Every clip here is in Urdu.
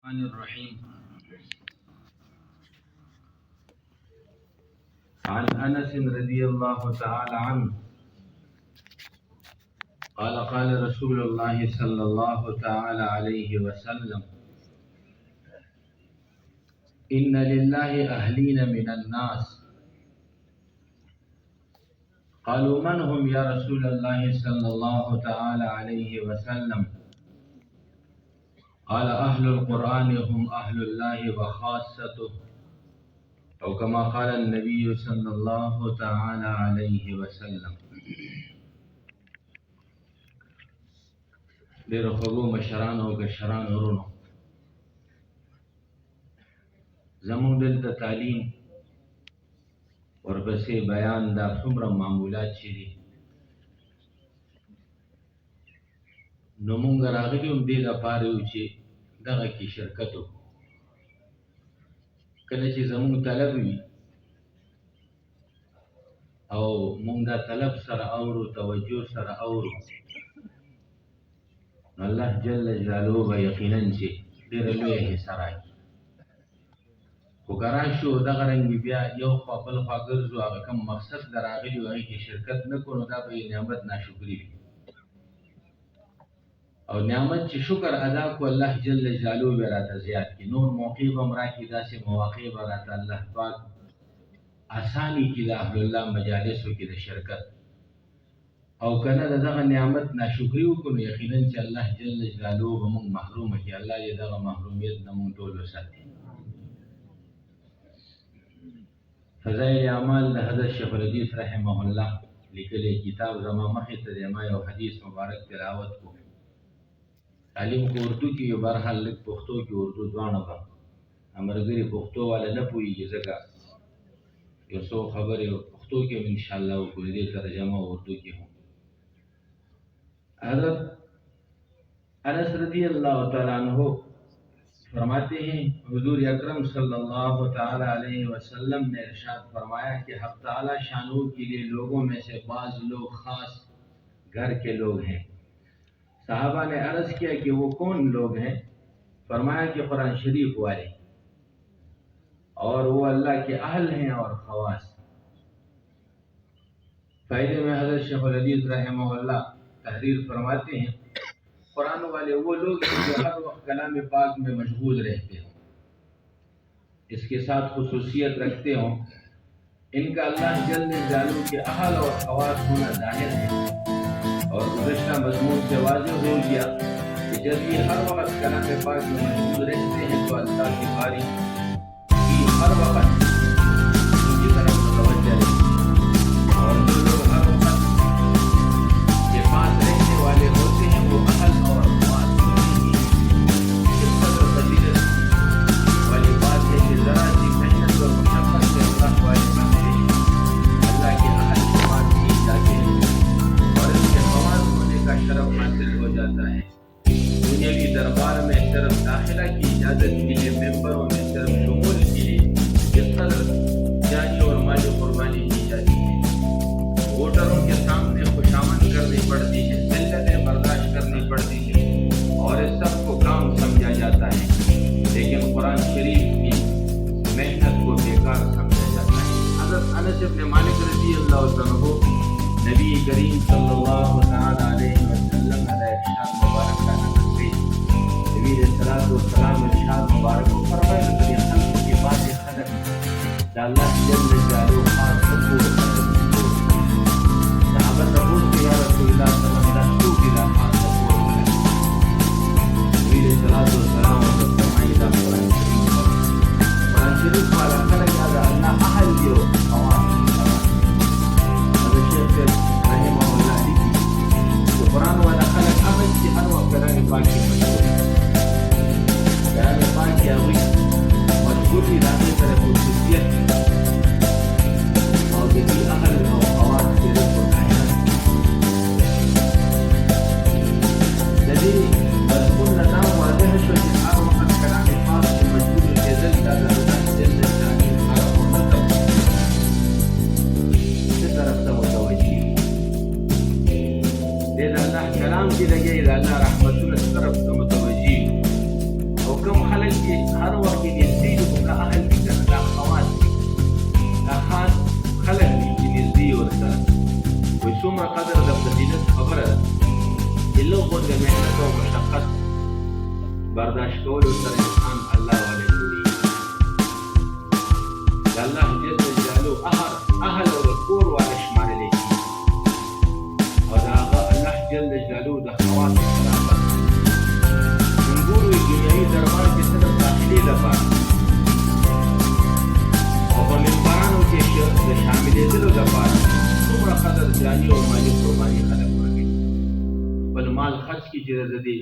الرحمن الرحيم. عن أنس رضي الله تعالى عنه قال قال رسول الله صلى الله تعالى عليه وسلم: إن لله أهلين من الناس. قالوا من هم يا رسول الله صلى الله تعالى عليه وسلم؟ قال أهل القرآن هم أهل الله وخاصته، أو كما قال النبي صلى الله تعالى عليه وسلم. ډېر خوږو مشرانو او کشرانو ورونو، زموږ دلته تعلیم ورپسې بیان دا څومره معمولات چې دي، نو مونږ راغلي هم دې لپاره یو چې دغه کې شرکت وکړو. کله چې زموږ طلب وي او مونږ دا طلب سره اورو، توجه سره اورو، نو الله جل جلاله به یقینا چې ډېره لویه حصه راکړي. خو که راشو دغه رنګې بیا یو خوا بل خوا ګرځو، هغه کوم مقصد د راغلي وو هغې کې شرکت نه کړو، نو دا به یې نعمت ناشکري وي. او نعمت چې شکر ادا کو، الله جل جلاله به راته زیات کړي. نور موقع به هم راکړي، داسې مواقع به راته الله پاک اساني کړي د اهل الله مجالسو کې د شرکت. او که نه د دغه نعمت ناشکري وکړو، نو یقینا چې الله جل جلاله به موږ محرومه کړي. الله دې دغه محرومیت نه موږ ټول وساتي. فضائل اعمال د حضرت شیخ الحدیث رحمه الله لیکلی کتاب زما مخې ته دی. ما یو حدیث مبارک تلاوت کو. تعلیم کو اردو کې یو بهرحال لږ پښتو کې اردو دواړه به ملګري پښتو والا نه پوهېږي، ځکه یو څو خبرې پښتو کې هم انشاءالله وکړو، دې ترجمه اردو کې هم. حضرت انس رضی اللہ تعالیٰ عنہ فرماتے ہیں حضور اکرم صلی اللہ تعالی علیہ وسلم نے ارشاد فرمایا کہ حق تعالی شانو کے لیے لوگوں میں سے بعض لوگ خاص گھر کے لوگ ہیں. صحابہ نے عرض کیا کہ وہ کون لوگ ہیں؟ فرمایا کہ قرآن شریف والے، اور وہ اللہ کے اہل ہیں اور خواص. فائدے میں حضرت شیخ الحدیث رحمہ اللہ تحریر فرماتے ہیں قرآن والے وہ لوگ ہیں جو ہر وقت کلام پاک میں مشغول رہتے ہوں، اس کے ساتھ خصوصیت رکھتے ہوں. ان کا اللہ جل جلالہ کے اہل اور خواص ہونا ظاہر ہے. اور گزشتہ مضمون سے واضح ہو گیا کہ جب یہ ہر وقت کلام پاک میں مشغول رہتے ہیں تو اللہ کی باری کی ہر وقت ان کی طرف متوجہ رہتی ہے. اور جو لوگ ہر وقت کے پاس رہنے والے ہوتے ہیں وہ اہل اور خواص ہوتے ہیں. اس قدر فضیلت والی بات ہے کہ ذرا سی محنت اور مشقت سے اللہ والے بندے اللہ کے اہل کے پاس کی جاتے ہیں اور اس کے خواص ہونے کا شرف حاصل ہو جاتا ہے. دنیاوی دربار میں صرف داخلہ کی اجازت کے لیے، ممبروں میں صرف شمول کے لیے کس قدر جانی اور مالی قربانی کی جاتی ہے. ووٹروں کے سامنے خوشامد کرنی پڑتی ہے، ذلتیں برداشت کرنی پڑتی ہے، اور اس سب کو کام سمجھا جاتا ہے. لیکن قرآن شریف کی محنت کو بیکار سمجھا جاتا ہے. حضرت انس بن مالک رضی اللہ عنہ نبی کریم صلی اللہ تعالی علیہ وسلم نے ارشاد مبارک کا نقل پیش. نبی علیہ الصلوۃ والسلام ارشاد مبارک فرمایا کہ خلق کے بعد خلق اللہ جل جلالہ خاص سبور. صحابہ رسول یا رسول اللہ صلی اللہ علیہ وسلم کی خاص سبور. نبی علیہ الصلوۃ والسلام فرمایا قرآن شریف والا خلق اللہ اہل دیو خواص. رحمہ اللہ لکھی کہ قرآن والا خلق احمد کی ہر وقت کلام پاک کی مشغول ہے. کلام پاک کی ہوئی مشغولی راتے طرف خصوصیت اور کسی اہل اور خواص کے رب کو ظاہر. جدید مضمون نظام واضح شو کہ ہر وقت کلام پاک کی مشغول کے دل کا ضرورت جل جلالی ہر وقت کی طرف سے متوجہ دے اللہ کلام کی لگے اللہ رحمت اللہ طرف سے اهل کې هر وخت کې نږدې دي، خو دا اهل دي که نه، دا خواص دي، دا خاص خلک دي چې نږدې ورسره. وایي څومره قدر د فضیلت خبره ده چې لږ غوندې محنت او مشقت برداشت کولو سره انسان الله والی جوړېږي. د الله جل جلاله اهل او د کور والی شمارلی کېږي، او د هغه الله جل جلاله د خواص شرافت موږ ګورو دنیایي دربار کې صرف داخلي لپاره او په ممبرانو کې د شاملېدلو لپاره څومره قدرداني او مالي قرباني خلک ورکوي. خپل مال خرڅ کړي چې د دې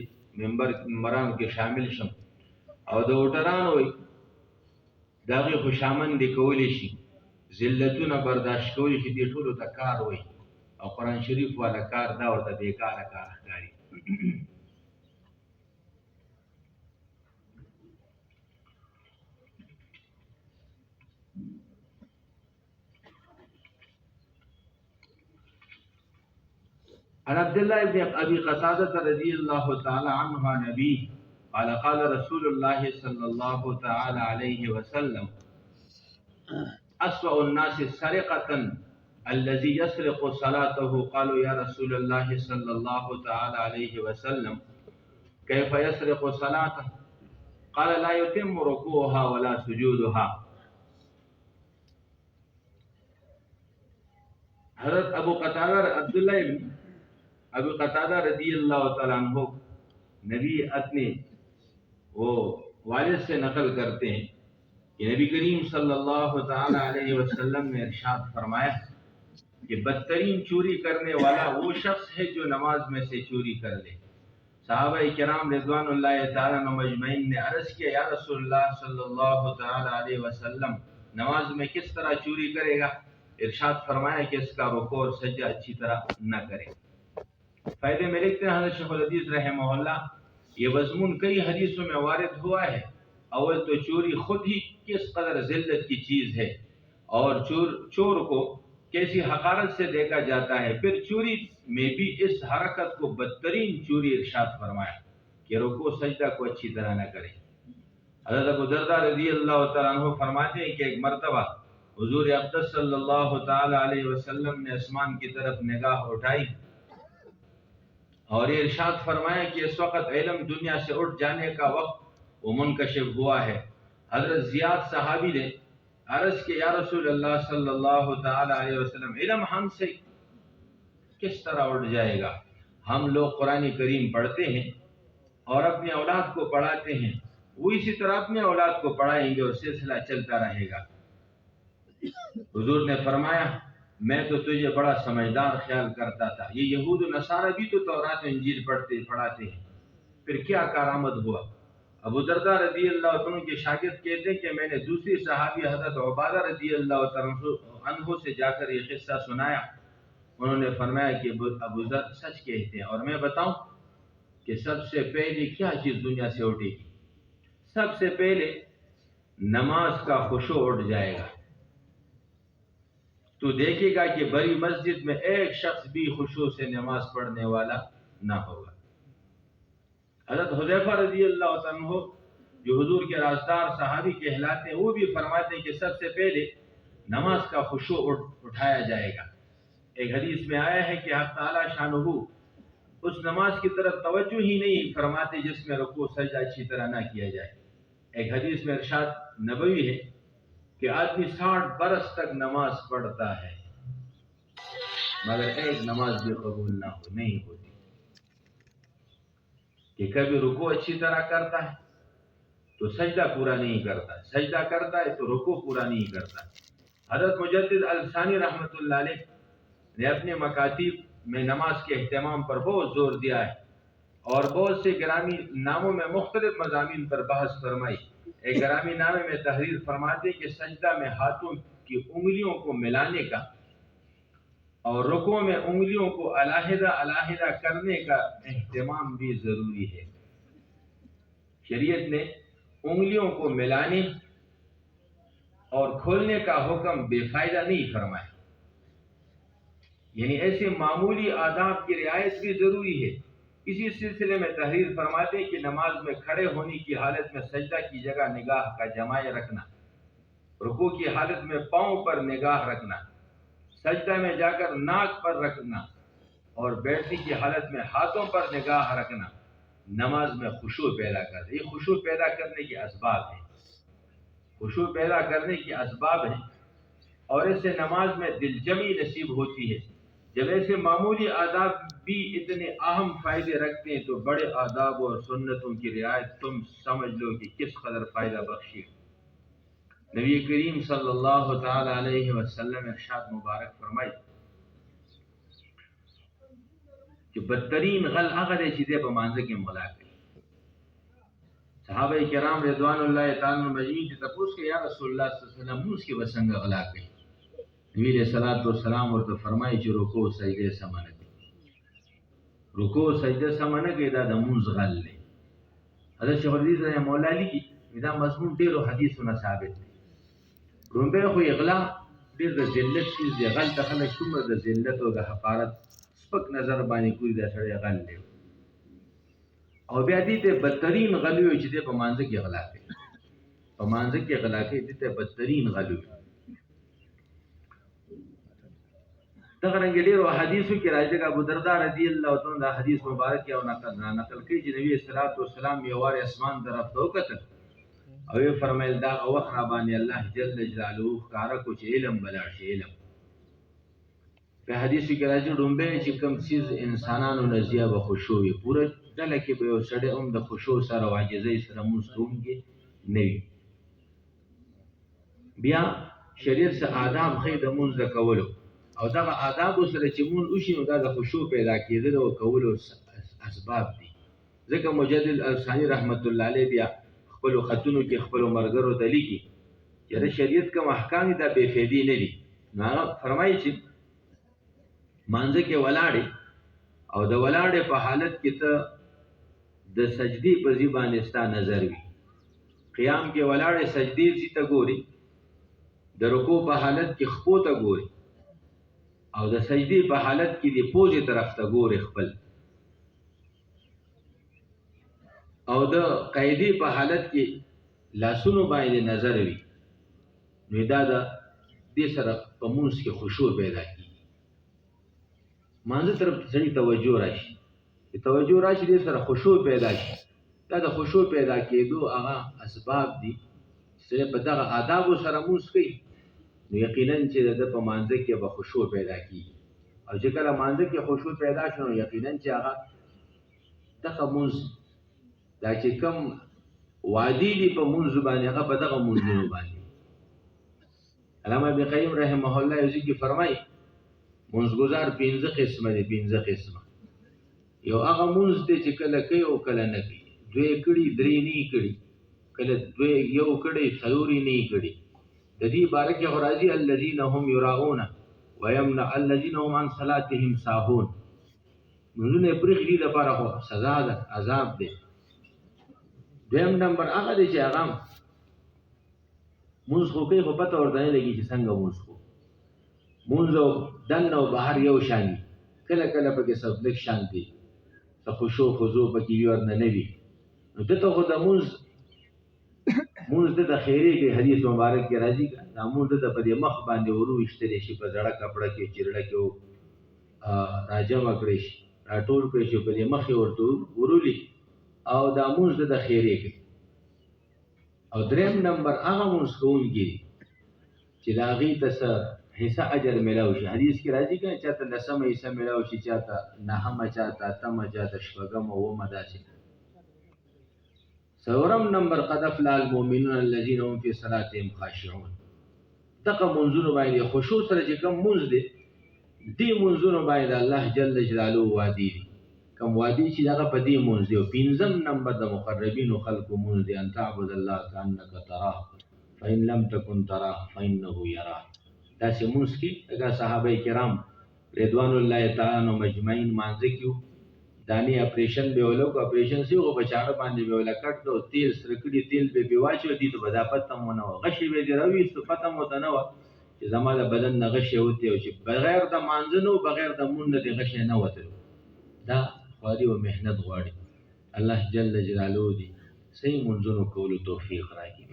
ممبرانو کې شامل شم، او د وټرانو د هغې خوشامندې کولی شي، ذلتونه برداشت کولی شي، دې ټولو ته کار وایي. او قرآن شریف والا کار دا ورته بېکاره کار ښکاري. عن عبد الله بن ابي قتاده رضي الله تعالى عنه عن ابيه قال قال رسول الله صلى الله تعالى عليه وسلم اسوأ الناس سرقة الذي يسرق صلاته. قالوا يا رسول الله صلى الله تعالى عليه وسلم كيف يسرق صلاته؟ قال لا يتم ركوعها ولا سجودها. حضرت ابو قتادہ عبداللہ ابو قتادہ رضی اللہ تعالیٰ عنہ نبی اپنے وہ والد سے نقل کرتے ہیں کہ نبی کریم صلی اللہ تعالی علیہ وسلم نے ارشاد فرمایا کہ بدترین چوری کرنے والا وہ شخص ہے جو نماز میں سے چوری کر لے. صحابہ کرام رضوان اللہ تعالیٰ عنہ مجمعین نے عرض کیا یا رسول اللہ صلی اللہ تعالی علیہ وسلم نماز میں کس طرح چوری کرے گا؟ ارشاد فرمایا کہ اس کا رکوع اور سجدہ اچھی طرح نہ کرے. فائدے میں لکھتے ہیں حضرت شیخ الحدیث رحمہ اللہ یہ مضمون کئی حدیثوں میں وارد ہوا ہے. اول تو چوری خود ہی کس قدر ذلت کی چیز ہے اور چور کو کیسی حقارت سے دیکھا جاتا ہے. پھر چوری میں بھی اس حرکت کو بدترین چوری ارشاد فرمایا کہ رکوع سجدہ کو اچھی طرح نہ کرے. حضرت ابو درداء رضی اللہ تعالیٰ عنہ فرماتے ہیں کہ ایک مرتبہ حضور اقدس صلی اللہ تعالی علیہ وسلم نے آسمان کی طرف نگاہ اٹھائی اور یہ ارشاد فرمایا کہ اس وقت علم دنیا سے اٹھ جانے کا وقت وہ منکشف ہوا ہے. حضرت زیاد صحابی نے عرض کہ یا رسول اللہ صلی اللہ تعالی علیہ وسلم علم ہم سے کس طرح اٹھ جائے گا؟ ہم لوگ قرآن کریم پڑھتے ہیں اور اپنی اولاد کو پڑھاتے ہیں، وہ اسی طرح اپنے اولاد کو پڑھائیں گے اور سلسلہ چلتا رہے گا. حضور نے فرمایا میں تو تجھے بڑا سمجھدار خیال کرتا تھا. یہ یہود و نصارہ بھی تو تورات و انجیل پڑھاتے ہیں، پھر کیا کارآمد ہوا؟ ابو درداء رضی اللہ عنہ کے شاگرد کہتے ہیں کہ میں نے دوسری صحابی حضرت عبادہ رضی اللہ عنہ سے جا کر یہ قصہ سنایا. انہوں نے فرمایا کہ ابو ذر سچ کہتے ہیں، اور میں بتاؤں کہ سب سے پہلے کیا چیز دنیا سے اٹھے گی؟ سب سے پہلے نماز کا خشوع اٹھ جائے گا. تو دیکھے گا کہ بڑی مسجد میں ایک شخص بھی خشوع سے نماز پڑھنے والا نہ ہوگا. حضرت حذیفہ رضی اللہ عنہ جو حضور کے رازدار صحابی کہلاتے ہیں وہ بھی فرماتے ہیں کہ سب سے پہلے نماز کا خشوع اٹھایا جائے گا. ایک حدیث میں آیا ہے کہ حق تعالی شانہ اس نماز کی طرف توجہ ہی نہیں فرماتے جس میں رکوع سجدہ اچھی طرح نہ کیا جائے. ایک حدیث میں ارشاد نبوی ہے کہ آدمی 60 برس تک نماز پڑھتا ہے مگر ایک نماز بھی قبول نہیں ہوتی. کہ کبھی رکوع اچھی طرح کرتا ہے تو سجدہ پورا نہیں کرتا، سجدہ کرتا ہے تو رکوع پورا نہیں کرتا. حضرت مجدد الثانی رحمۃ اللہ علیہ نے اپنے مکاتیب میں نماز کے اہتمام پر بہت زور دیا ہے اور بہت سے گرامی ناموں میں مختلف مضامین پر بحث فرمائی. ایک گرامی نامے میں تحریر فرماتے کہ سجدہ میں ہاتھوں کی انگلیوں کو ملانے کا اور رکوع میں انگلیوں کو علیحدہ علیحدہ کرنے کا اہتمام بھی ضروری ہے. شریعت نے انگلیوں کو ملانے اور کھولنے کا حکم بے فائدہ نہیں فرمایا. یعنی ایسے معمولی آداب کی رعایت بھی ضروری ہے اسی سلسلے میں تحریر فرماتے ہیں کہ نماز میں کھڑے ہونے کی حالت میں سجدہ کی جگہ نگاہ کا جمائے رکھنا، رکوع کی حالت میں پاؤں پر نگاہ رکھنا، سجدہ میں جا کر ناک پر رکھنا اور بیٹھنے کی حالت میں ہاتھوں پر نگاہ رکھنا نماز میں خشوع پیدا کرتا ہے۔ یہ خشوع پیدا کرنے کے اسباب ہیں، خشوع پیدا کرنے کے اسباب ہیں، اور اس سے نماز میں دل جمی نصیب ہوتی ہے۔ جب ایسے معمولی آداب بھی اتنے اہم فائدے رکھتے ہیں تو بڑے آداب اور سنتوں کی رعایت تم سمجھ لو کہ کس قدر فائدہ بخشی۔ نبی کریم صلی اللہ تعالی علیہ وسلم ارشاد مبارک فرمائی کہ بدترین غل هغه دی چې دی په مانځه کې مغلا کوي۔ صحابه کرام رضوان الله تعالی عنهم مجمعین ته تپوس کې یا رسول الله صلی الله علیه وسلم موږ کې وسنګ غلا کوي؟ نبی علیہ الصلوۃ والسلام ورته فرمایي چې رکوع سجده سمانه کوي، رکوع سجده سمانه کوي، دا د مونږ غل دی۔ حضرت شیخ الحدیث رحمه الله لیکي دا مضمون ډیرو حدیثونو ثابت دی۔ رومبه خو اغلا ډیر د ذلت شي دی، غل ته خلک څومره د ذلت او د حقارت سپک نظر باندې کوي، دا سړی غل دی۔ او بیا دې ته بدترین غل وي چې دې په مانځه کې غلا کوي، په مانځه کې غلا کوي، دې ته بدترین غل وي۔ دغه رنګ ډیرو حدیثو کې راځي چې ابو درداء رضی الله تعالی عنہ حدیث مبارک یو نقل کوي چې نبی صلی الله علیه وسلم یو وار اسمان طرف ته وکتل او یې فرمایل دا وخت را باندې الله جل جلاله ښکارا کو چې علم بلار شي علم۔ په حدیث کې راځي ډومبه چې کوم چیز انسانانو نزیه به خشوع وي، پوره ډله کې به یو سړی هم د خشوع سره او عاجزۍ سره مونځ کوونکی نه وي۔ بیا شریعت څخه آداب ښیي د مونځ د کولو، او دغه آدابو سره چې مونږ وشي نو دا د خشوع پیدا کېدل او کولو اسباب دي۔ ځکه مجدد الثانی رحمت الله علیه بیا خپلو خطونو کې خپلو ملګرو ته لیکي چې د شریعت کوم احکام دا بې فایدې نه دي، نو هغه فرمایي چې مانځه کې ولاړې او د ولاړې په حالت کې ته د سجدې په ځای باندې ستا نظر وي، قیام کې ولاړې سجدې ځای ته ګوري، د رکوع په حالت کې خپو ته ګوري، او د سجدې په حالت کې د پوزې طرف ته ګوري خپل، او د قیدې په حالت کې لاسونو باندې نظر وي، نو دا د دې سره په مونځ کې خشوع پیدا کېږي، مانځه طرف ته سړي توجه راشي، چې توجه راشي دې سره خشوع پیدا شي۔ دا د خشوع پیدا کېدو هغه اسباب دي چې په دغه آدابو سره مونځ کوي نو یقینا چې د په مانځه کې به خشوع پیدا کېږي، او چې کله مانځه کې خشوع پیدا شي نو یقینا چې هغه دغه مونځ دا چې کوم وادي دي په مونځ باندې هغه په دغه مونځونو باندې۔ علامه ابن قیم رحمه الله یو ځای کې فرمایي مونځګزار 5 قسمه دي، 5 قسمه، یو هغه مونځ دی چې کله کوي او کله نه کوي، 2 کړي 3 نه کړي، کله 2 یو کړي 4 نه کړي، د دې باره کې راځي الذين هم يراؤون ويمنع الذين هم عن صلاتهم ساهون، منځونه پرېږدي د لپاره خو سزا ده، عذاب دی۔ دویم نمبر هغه دی چې هغه مونځ خو کوي خو پته ورته نه لګي چې څنګه مونځ کوو، مونځ او دننه او بهر یو شان دي، کله کله پکې څه لږ شان دي، څه خشوع خضوع پکې وي ورنه نه وي، نو دته خو د مونځ د خیرې کې حدیث مبارک کې راځي دا مونځ د په دې مخ باندې ورو ویشتلی شي، په زړه کپړه کې چیرړه کې راجمع کړی شي، راټول کړی شي، په دې مخ یې ورته ورولي او دا مونځ د خیرې کې۔ او دریم نمبر هغه مونځ کوونکي دي چې د هغې ته څه حصه اجر میلاو شي، حدیث کې راځي که چاته 10مه حصه میلاو شي، چاته 9مه، چاته 8مه، چاته 6مه، 9مه، داسې۔ څلورم نمبر قد افلح المؤمنون الذين هم في صلاتهم خاشعون، دغه منځونو باندې خشوع سره چې کوم منځ دی دې منځونو باندې الله جل جلاله وادي دي، کوم وادي چې هغه په دې منځ دی۔ او 5م نمبر د مقربینو خلقو منځ دی ان تعبد الله كأنك تراه فإن لم تكن تراه فإنه يراك، داسې منځ کې هغه صحابه کرام رضوان الله تعالی عنهم مجمعین مانځه کېو، دانی اپریشن به ولو کو اپریشن سی او بچاړه باندې به ولا کټ دو تیل سرکړي تیل به واچو دي ته بدا پته مونږ نو غشي به دی راوي ست پته مو ته نو چې زماده بدن نغشي وتی او چې بغیر د مانځنو بغیر د مونږ د غشي نه وته، دا خواري او محنت غواړي. الله جل جلاله دې صحیح منځونو کولو توفیق راکړي.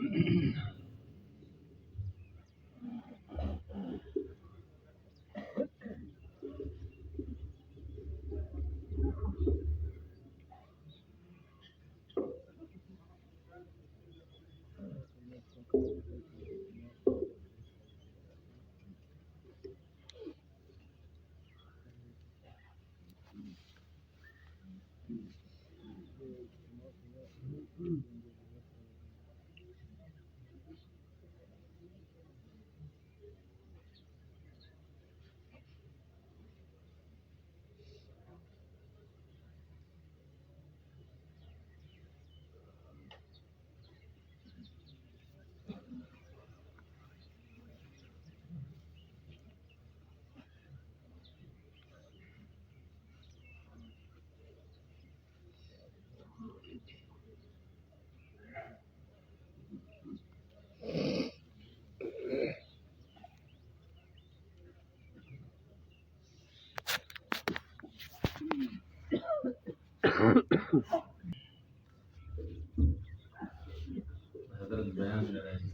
حضرت بیان لراځي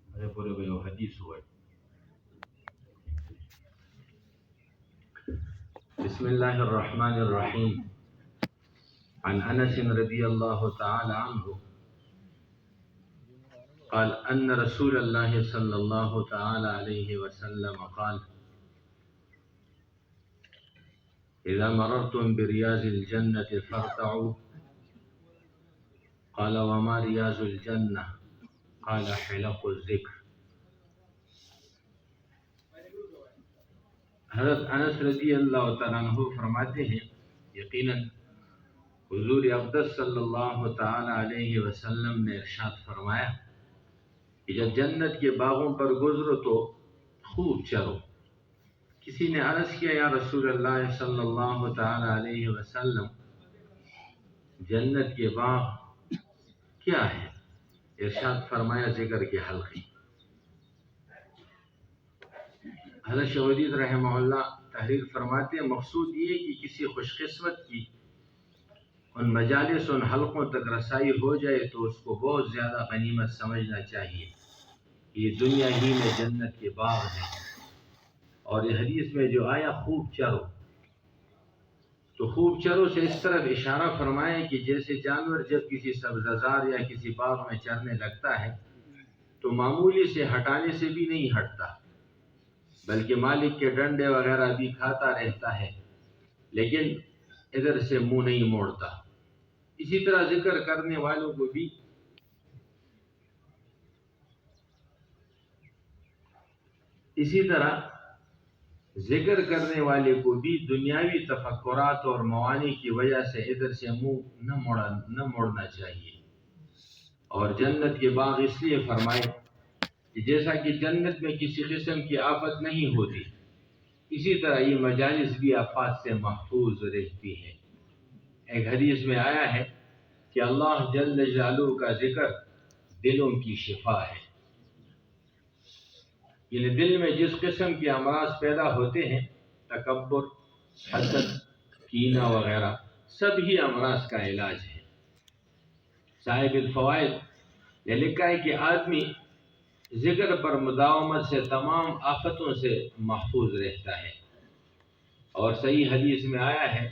هغه پورې به یو حدیث وایي. بسم الله الرحمن الرحيم. عن انس رضي الله تعالى عنه قال ان رسول الله صلى الله تعالى عليه وسلم قال اذا مررتم برياض الجنة فارتعوا. قال وما رياض الجنة؟ قال حلق الذکر. حضرت انس رضی اللہ تعالیٰ عنہ فرماتے ہیں یقیناً حضور اقدس صلی اللہ تعالی علیہ وسلم نے ارشاد فرمایا کہ جب جنت کے باغوں پر گزرو تو خوب چرو. کسی نے عرض کیا یا رسول اللہ صلی اللہ تعالی علیہ وسلم جنت کے باغ کیا ہے؟ ارشاد فرمایا ذکر کے حلقے. حضرت شیخ الحدیث رحمہ اللہ تحریر فرماتے ہیں مقصود یہ کہ کسی خوش قسمت کی ان مجالس ان حلقوں تک رسائی ہو جائے تو اس کو بہت زیادہ غنیمت سمجھنا چاہیے. یہ دنیا ہی میں جنت کے باغ ہیں. اور یہ حدیث میں جو آیا خوب چرو، تو خوب چرو سے اس طرف اشارہ فرمائے کہ جیسے جانور جب کسی سبززار یا کسی باغ میں چرنے لگتا ہے تو معمولی سے ہٹانے سے بھی نہیں ہٹتا بلکہ مالک کے ڈنڈے وغیرہ بھی کھاتا رہتا ہے لیکن ادھر سے منہ نہیں موڑتا. اسی طرح ذکر کرنے والوں کو بھی دنیاوی تفکرات اور موانی کی وجہ سے ادھر سے منہ نہ موڑنا چاہیے. اور جنت کے باغ اس لیے فرمائے کہ جیسا کہ جنت میں کسی قسم کی آفت نہیں ہوتی اسی طرح یہ مجالس بھی آفات سے محفوظ رہتی ہیں. ایک حدیث میں آیا ہے کہ اللہ جل جلالہ کا ذکر دلوں کی شفا ہے. یعنی دل میں جس قسم کے امراض پیدا ہوتے ہیں تکبر، حسد، کینہ وغیرہ سب ہی امراض کا علاج ہے. صاحب الفوائد نے لکھا ہے کہ آدمی ذکر پر مداومت سے تمام آفتوں سے محفوظ رہتا ہے. اور صحیح حدیث میں آیا ہے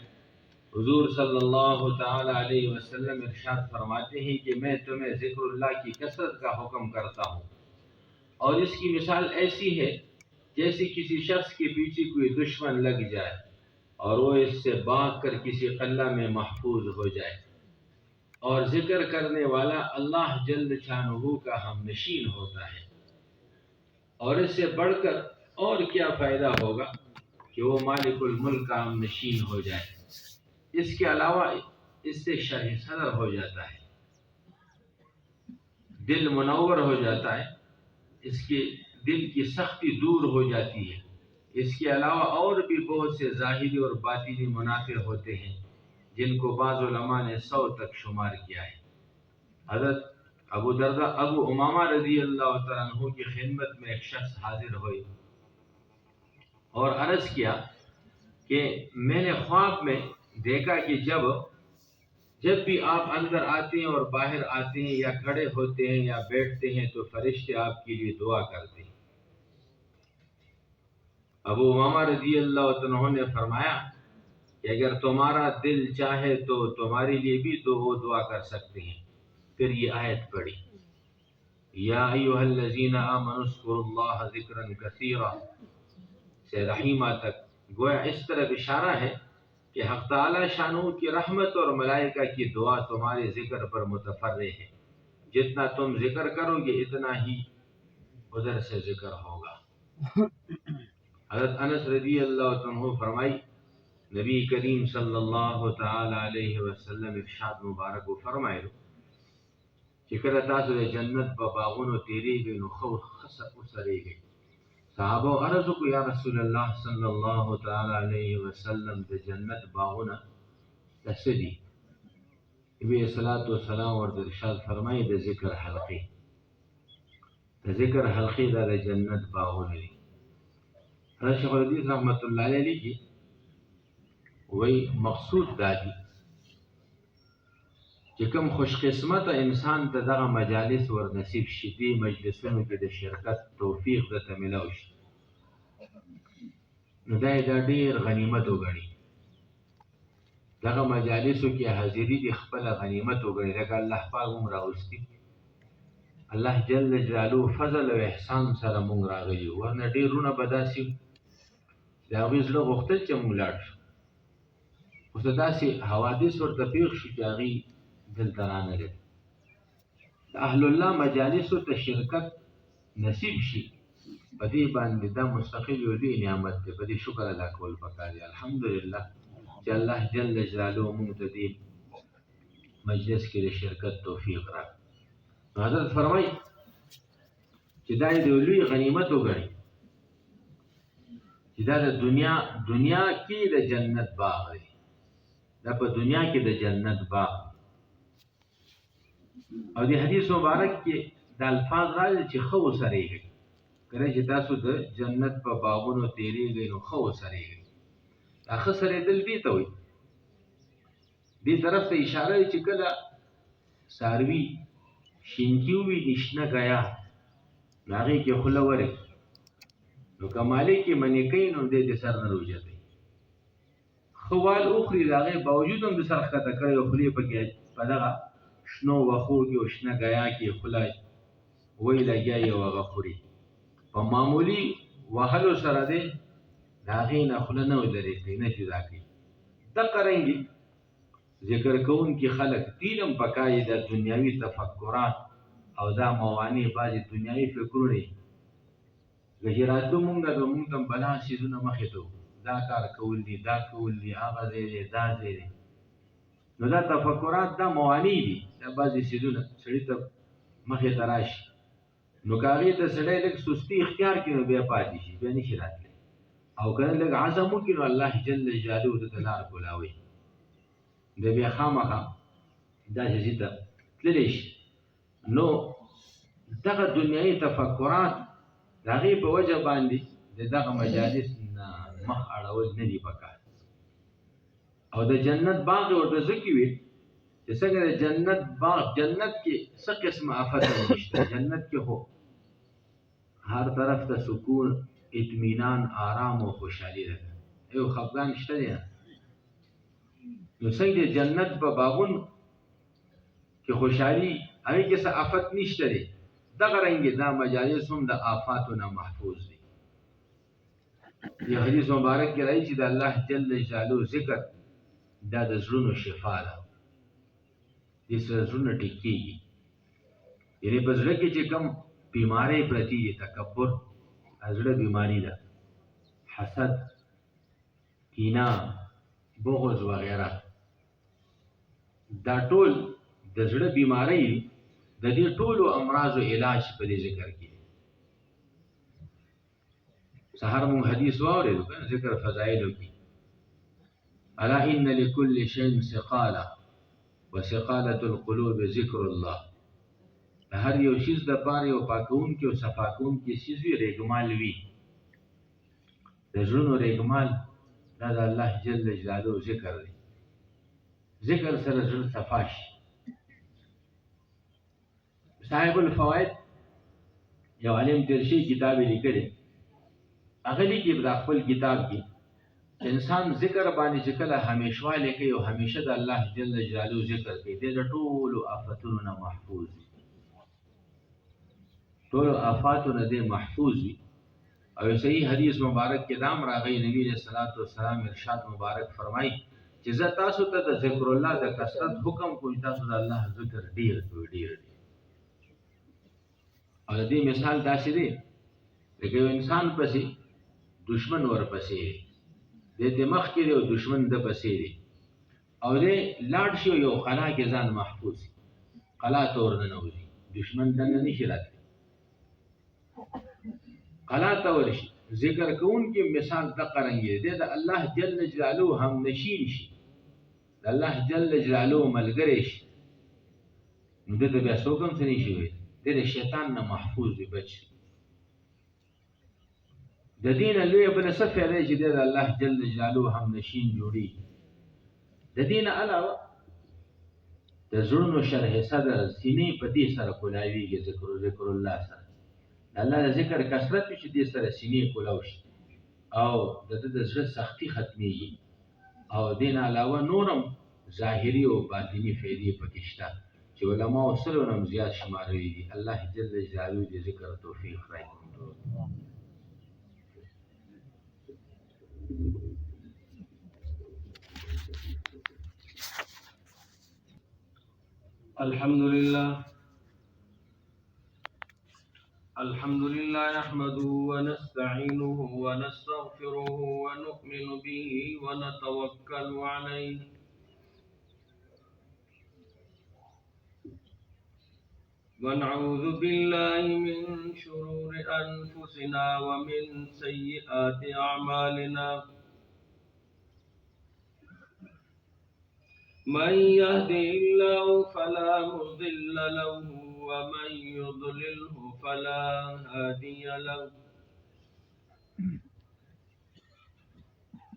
حضور صلی اللہ تعالی علیہ وسلم ارشاد فرماتے ہیں کہ میں تمہیں ذکر اللہ کی کثرت کا حکم کرتا ہوں اور اس کی مثال ایسی ہے جیسے کسی شخص کے پیچھے کوئی دشمن لگ جائے اور وہ اس سے بھاگ کر کسی قلعہ میں محفوظ ہو جائے. اور ذکر کرنے والا اللہ جل شانہ کا ہم نشین ہوتا ہے. اور اس سے بڑھ کر اور کیا فائدہ ہوگا کہ وہ مالک الملک کا ہم نشین ہو جائے. اس کے علاوہ اس سے شرح صدر ہو جاتا ہے، دل منور ہو جاتا ہے، اس کے دل کی سختی دور ہو جاتی ہے. اس کے علاوہ اور بھی بہت سے ظاہری اور باطنی منافع ہوتے ہیں جن کو بعض علماء نے 100 تک شمار کیا ہے. حضرت ابو امامہ رضی اللہ تعالیٰ عنہ کی خدمت میں ایک شخص حاضر ہوئی اور عرض کیا کہ میں نے خواب میں دیکھا کہ جب بھی آپ اندر آتے ہیں اور باہر آتے ہیں یا کھڑے ہوتے ہیں یا بیٹھتے ہیں تو فرشتے آپ کے لیے دعا کرتے ہیں۔ ابو امامہ رضی اللہ عنہ نے فرمایا کہ اگر تمہارا دل چاہے تو تمہارے لیے بھی وہ دعا کر سکتے ہیں۔ پھر یہ آیت پڑھی، یا ایھا الذین آمنوا اذکروا اللہ ذکرا کثیرا سے رحیمہ تک۔ گویا اس طرف اشارہ ہے کہ حق تعالی شانہ کی رحمت اور ملائکہ کی دعا تمہارے ذکر پر متفرع ہے، جتنا تم ذکر کرو گے اتنا ہی ادھر سے ذکر ہوگا۔ حضرت انس رضی اللہ عنہ فرمائی، نبی کریم صلی اللہ تعالی علیہ وسلم ارشاد مبارک و فرمائے کہ کله تاسو د جنت په باغونو تیریږئ نو ښه وسرېږئ۔ صحابه عرض وکړو یا رسول الله صلی الله تعالی علیه وسلم د جنت باغونه د څه دي؟ نبی علیہ الصلوۃ والسلام ورته ارشاد فرمایي د ذکر حلقې، د ذکر حلقې دا د جنت باغونه دي۔ حضرت شیخ الحدیث رحمت الله علیه لیکي وی مقصود دا دی چې کوم خوش قسمت انسان ته دغه مجالس ور نصیب شي، دې مجلسونو کې د شرکت توفیق درته ملاو شي، نو دا ډېر غنیمت وګڼي، دغه مجالسو کې حاضري د خپل غنیمت وګڼي، لکه الله پاک مونږ راوستي، الله جل جلاله فضل او احسان سره مونږ راغلي، ورنه ډېرونه به داسې د هغوی زړه غوښتل چې مونږ لاړ شو، خو څه داسې حوادث ورته پېښ شو چې هغوی دلته رانغلل۔ د اهل الله مجالسو ته شرکت نصیب شي، په دې باندې دا مستقل یو لوی نعمت دی، په دې شکر ادا کول پکار دی۔ الحمدلله چې الله جل جلاله موږ ته دې مجلس کې د شرکت توفیق راکړي۔ حضرت فرمایي چې دا یې د لوی غنیمت وګڼي چې دا د دنیا کې د جنت باغ دی، دا په دنیا کې د جنت باغ، او د حدیث مبارک کې د الفاظ راځي چې ښه وسرېږئ، کله چې تاسو د جنت په باغونو تېرېږئ نو ښه وسرېږئ۔ دا ښه سرېدل دې ته وایي، دې طرف ته اشاره دی چې کله څاروي شینکي وویني شنه ګیا نو هغې کې خوله ورکړي، نو که مالک یې منې کوي نو دی د سر نه راوچتوي، ښه وال وخوري د هغې باوجود هم د سر ښکته کړی او خولې پکې په دغه شنو وښو کې او شنه ګیا کې خوله وی لګیا او هغه خوري، په معمولي وهلو سره دی د هغې نه خوله نه لرې کوي، نه جدا کوي۔ دقه رنګې ذکر کوونکي خلک دین هم پکار یې د دنیاوي تفکرات او دا موانع بعضې دنیاوي فکرونه یې که چې راتلو مونږ ته مونږ ته بلا څیزونه مخې ته وو، دا کار کول دي، دا کول دي، هغه ځای دی، دا ځای دی، نو دا تفکرات دا موانع دي، دا بعضې څیزونه سړي ته مخې ته راشي، نو که هغې ته سړی لږ سستي اختیار کړي نو بیا پاتې شي، بیا نه شي راتلی، او که نه لږ عزم وکړي نو الله جل جلاله ورته لار کولاوي، د بیا خامخا داسې ځای ته تللی شي۔ نو دغه دنیایي تفکرات د هغې په وجه باندې د دغه مجالس نه مخ اړول نه دي پکار، او د جنت باغ ورته ځکه وي چې څنګه د جنت باغ، جنت کې څه قسمه آفت نشته، جنت کې خو هر طرف ته سکون، اطمینان، آرام او خوشحالي ده، یو خفګان شته دی نه، نو څنګه جنت په باغونو کې خوشحالي هغې کې څه آفت نشته دی، دغه رنګې دا مجالس هم د آفاتو نه محفوظ دي۔ یو حدیث مبارک کې راځي چې د الله جل جلاله ذکر دا د زړونو شفا ده، دې سره زړونه ټیک کېږي، یعنې په زړه کې چې کوم بیمارۍ پرتې دي، تکبر زړه بیماري ده، حسد، کینه، بغض وغیره، دا ټول د زړه بیمارۍ دي، د دې ټولو امراضو علاج په دې ذکر کې دی۔ سهار مونږ حدیث واورېدو که نه، ذکر فضایلو کې، الا ان لكل شيء سقاله وسقالة القلوب ذکر الله، د هر یو شیز دپاره یو پاکوونکي او صفا کوونکي څیز وي، ریګمال وي، د زړونو ریګمال دا د الله جل جلاله ذکر دی، ذکر سره زړه صفا شي. صاحب الفوائد یو عالم تیر شي کتاب یې لیکلی، هغه لیکي په خپل کتاب کې انسان ذکر باندې چې کله همیشوالی کوي او همیشه د الله جل جلاله ذکر کوي، دی د ټولو آفتونو نه محفوظ وي، ټولو آفاتو نه دی محفوظ وي. او صحیح حدیث مبارک کې دام راغی، نبی علیہ الصلوۃ والسلام ارشاد مبارک فرمای چې زه تاسو ته د ذکر الله د کثرت حکم کوم، تاسو د الله ذکر ډیر کوئ ډیر. او د دې مثال داسې دی لکه یو انسان پسې دشمن ورپسې دی، د مخ کې دی او دشمن د پسې دی، او دی لاړ شي یو قلا کې ځان محفوظ، قلا ته ورننوځي، دشمن دننه نشي راتلی، قلا ته ورشي. ذکر کوونکي مثال دغه رنګ دی، د الله جل جلاله هم نشین شي، د الله جل جلاله ملګری شي، نو د بیا څوک هم څه نشي ویلی، د شیطان نه محفوظ وي، بچ. د دې نه لویه بله څه فایده چې دی د الله جل جلاله هم نشین جوړېږي. د دې نه علاوه د زړونو شرح صدر سینې په دې سره کولاویږي، ذکر الله سره د الله د ذکر کثرت چې دې سره سینې کولاو شي او د ده د زړه سختي ختمېږي. او دې نه علاوه نورم ظاهري او باطني فایدې پکې شته چې علماو سلو نه هم زیات شمارلي دي. الله جل جلاله دې ذکر توفیق راکړي. الحمد لله نحمده ونستعينه ونستغفره ونؤمن به ونتوكل عليه ونعوذ بالله من شرور أنفسنا ومن سيئات أعمالنا، من يهده الله فلا مضل له ومن يضلله فلا هادي له،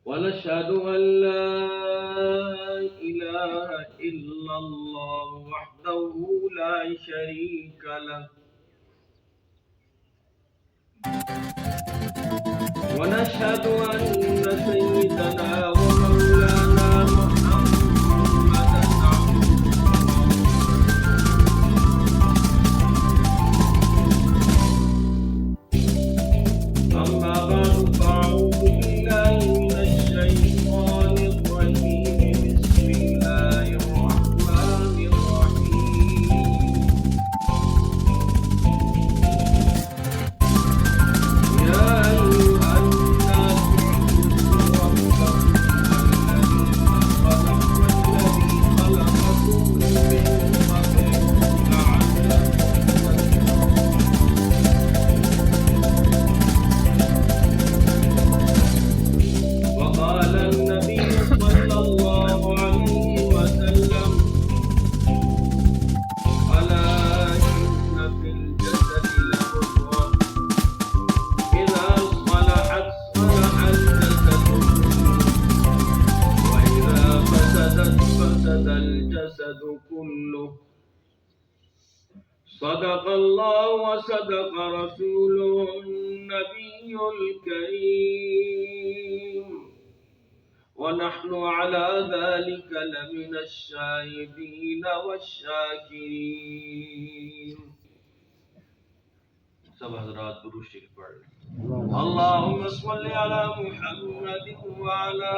ونشهد أن لا إله إلا الله وحده لا شريك له، ونشهد أن سيدنا ومولانا محمدا أما بعد فأعوذ بالله من الشيطان الرجيم، بسم الله الرحمن الرحيم. يا أيها الناس اعبدوا ربكم الذي خلقكم من قبل لعلكم تتقون. وقال النبي صلى الله عليه وسلم: ألا إن في الجسد لمضغة إذا صلحت صلح الجسد كله وإذا فسدت فسد الجسد كله. صدق الله وصدق رسوله النبي الكريم، ونحن على ذلك لمن الشاهدين والشاكرين. سب حضرات درود شریف پڑھ لیں. اللهم صل على محمد وعلى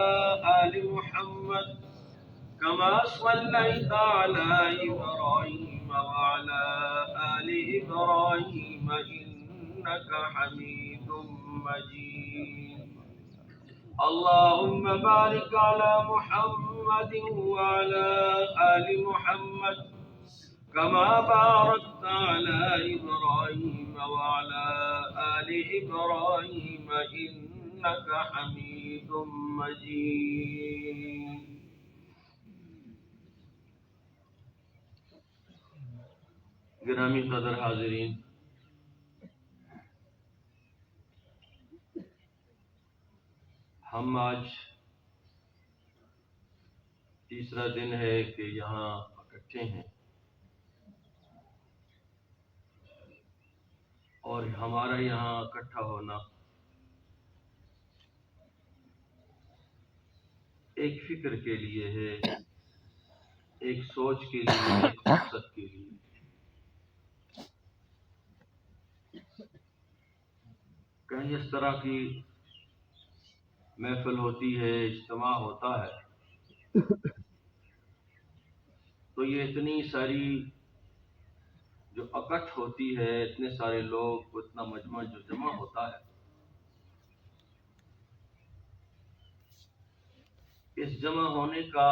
آل محمد كما صليت على إبراهيم وعلى آل إبراهيم إنك حميد مجيد. اللهم بارك على محمد وعلى آل محمد كما باركت على إبراهيم وعلى آل إبراهيم إنك حميد مجيد. گرامی قدر حاضرین، ہم آج تیسرا دن ہے کہ یہاں اکٹھے ہیں اور ہمارا یہاں اکٹھا ہونا ایک فکر کے لیے ہے، ایک سوچ کے لیے، ایک مقصد کے لیے۔ کہیں اس طرح کی محفل ہوتی ہے، اجتماع ہوتا ہے، تو یہ اتنی ساری جو اکٹھ ہوتی ہے، اتنے سارے لوگ، اتنا مجمع جو جمع ہوتا ہے، اس جمع ہونے کا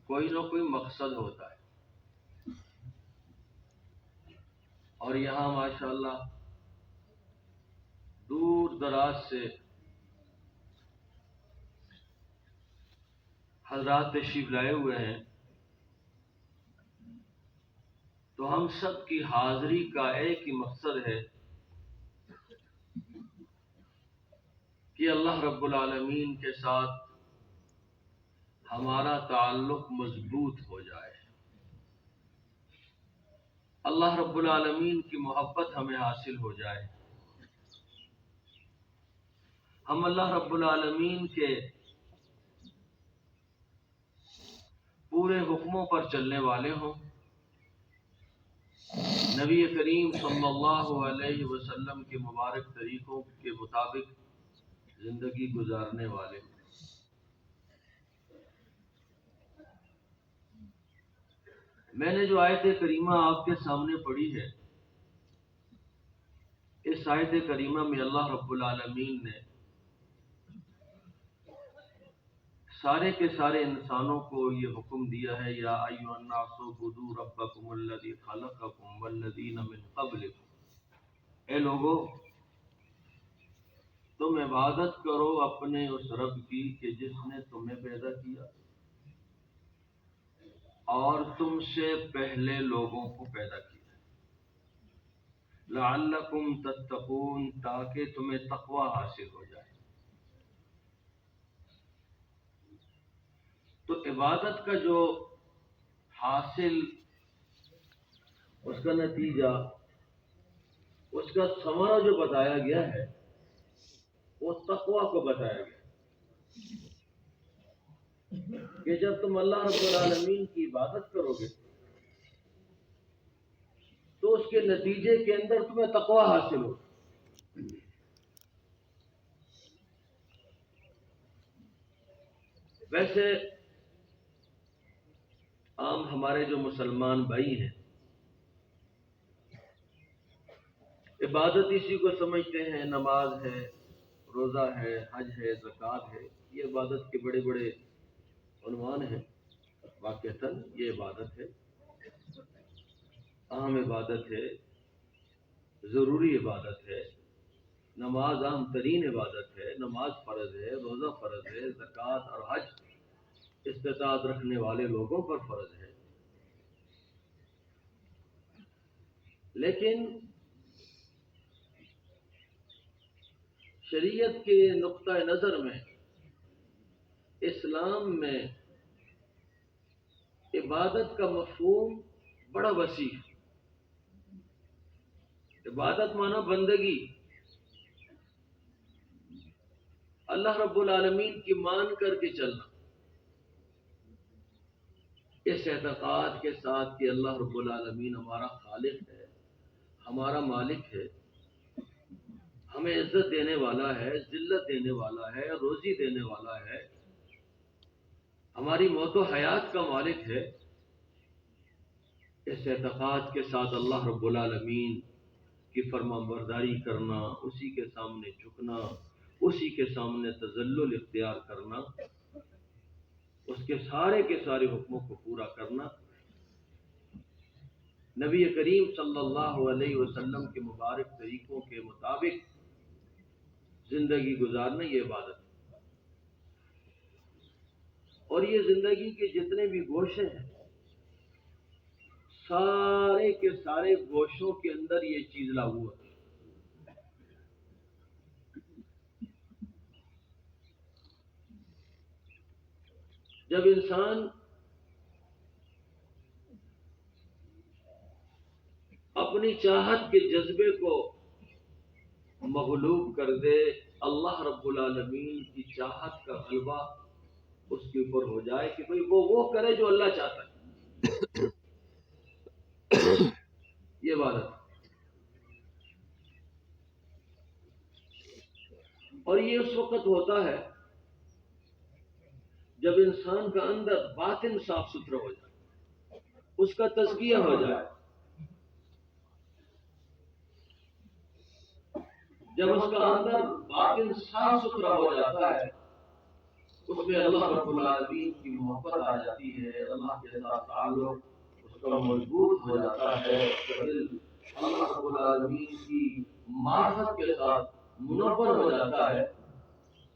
کوئی نہ کوئی مقصد ہوتا ہے۔ اور یہاں ماشاءاللہ دور دراز سے حضرات تشریف لائے ہوئے ہیں، تو ہم سب کی حاضری کا ایک ہی مقصد ہے کہ اللہ رب العالمین کے ساتھ ہمارا تعلق مضبوط ہو جائے، اللہ رب العالمین کی محبت ہمیں حاصل ہو جائے، ہم اللہ رب العالمین کے پورے حکموں پر چلنے والے ہوں، نبی کریم صلی اللہ علیہ وسلم کے مبارک طریقوں کے مطابق زندگی گزارنے والے ہوں۔ میں نے جو آیت کریمہ آپ کے سامنے پڑھی ہے، اس آیت کریمہ میں اللہ رب العالمین نے سارے کے سارے انسانوں کو یہ حکم دیا ہے، یا ایھا الناس اعبدوا ربکم الذی خلقکم والذین من قبلکم، اے لوگو تم عبادت کرو اپنے اس رب کی کہ جس نے تمہیں پیدا کیا اور تم سے پہلے لوگوں کو پیدا کیا، لعلکم تتقون، تاکہ تمہیں تقوی حاصل ہو جائے۔ تو عبادت کا جو حاصل، اس کا نتیجہ، اس کا ثمرہ جو بتایا گیا ہے، وہ تقوی کو بتایا گیا کہ جب تم اللہ رب العالمین کی عبادت کرو گے تو اس کے نتیجے کے اندر تمہیں تقوی حاصل ہو۔ ویسے عام ہمارے جو مسلمان بھائی ہیں، عبادت اسی کو سمجھتے ہیں، نماز ہے، روزہ ہے، حج ہے، زکوٰۃ ہے، یہ عبادت کے بڑے بڑے عنوان ہیں۔ واقعتاً یہ عبادت ہے، اہم عبادت ہے، ضروری عبادت ہے، نماز اہم ترین عبادت ہے، نماز فرض ہے، روزہ فرض ہے، زکوٰۃ اور حج استطاعت رکھنے والے لوگوں پر فرض ہے۔ لیکن شریعت کے نقطہ نظر میں، اسلام میں عبادت کا مفہوم بڑا وسیع ہے۔ عبادت مانا بندگی، اللہ رب العالمین کی مان کر کے چلنا، اس اعتقاد کے ساتھ کہ اللہ رب العالمین ہمارا خالق ہے، ہمارا مالک ہے، ہمیں عزت دینے والا ہے، ذلت دینے والا ہے، روزی دینے والا ہے، ہماری موت و حیات کا مالک ہے۔ اس اعتقاد کے ساتھ اللہ رب العالمین کی فرما برداری کرنا، اسی کے سامنے جھکنا، اسی کے سامنے تذلل اختیار کرنا، اس کے سارے حکموں کو پورا کرنا، نبی کریم صلی اللہ علیہ وسلم کے مبارک طریقوں کے مطابق زندگی گزارنا، یہ عبادت ہے۔ اور یہ زندگی کے جتنے بھی گوشے ہیں، سارے کے سارے گوشوں کے اندر یہ چیز لاگو ہوتی ہے۔ جب انسان اپنی چاہت کے جذبے کو مغلوب کر دے، اللہ رب العالمین کی چاہت کا غلبہ اس کے اوپر ہو جائے کہ بھئی وہ کرے جو اللہ چاہتا ہے، یہ بات ہے۔ اور یہ اس وقت ہوتا ہے جب انسان کا اندر باطن صاف ستھرا ہو جائے، اس کا تزکیہ ہو جائے، جب اس کا اندر باطن صاف ستھرا ہو جاتا ہے، اس میں اللہ رب العالمین کی محبت آ جاتی ہے، اللہ کے ساتھ تعلق اس کا مضبوط ہو جاتا ہے، دل اللہ رب العالمین کی معرفت کے ساتھ منور ہو جاتا ہے،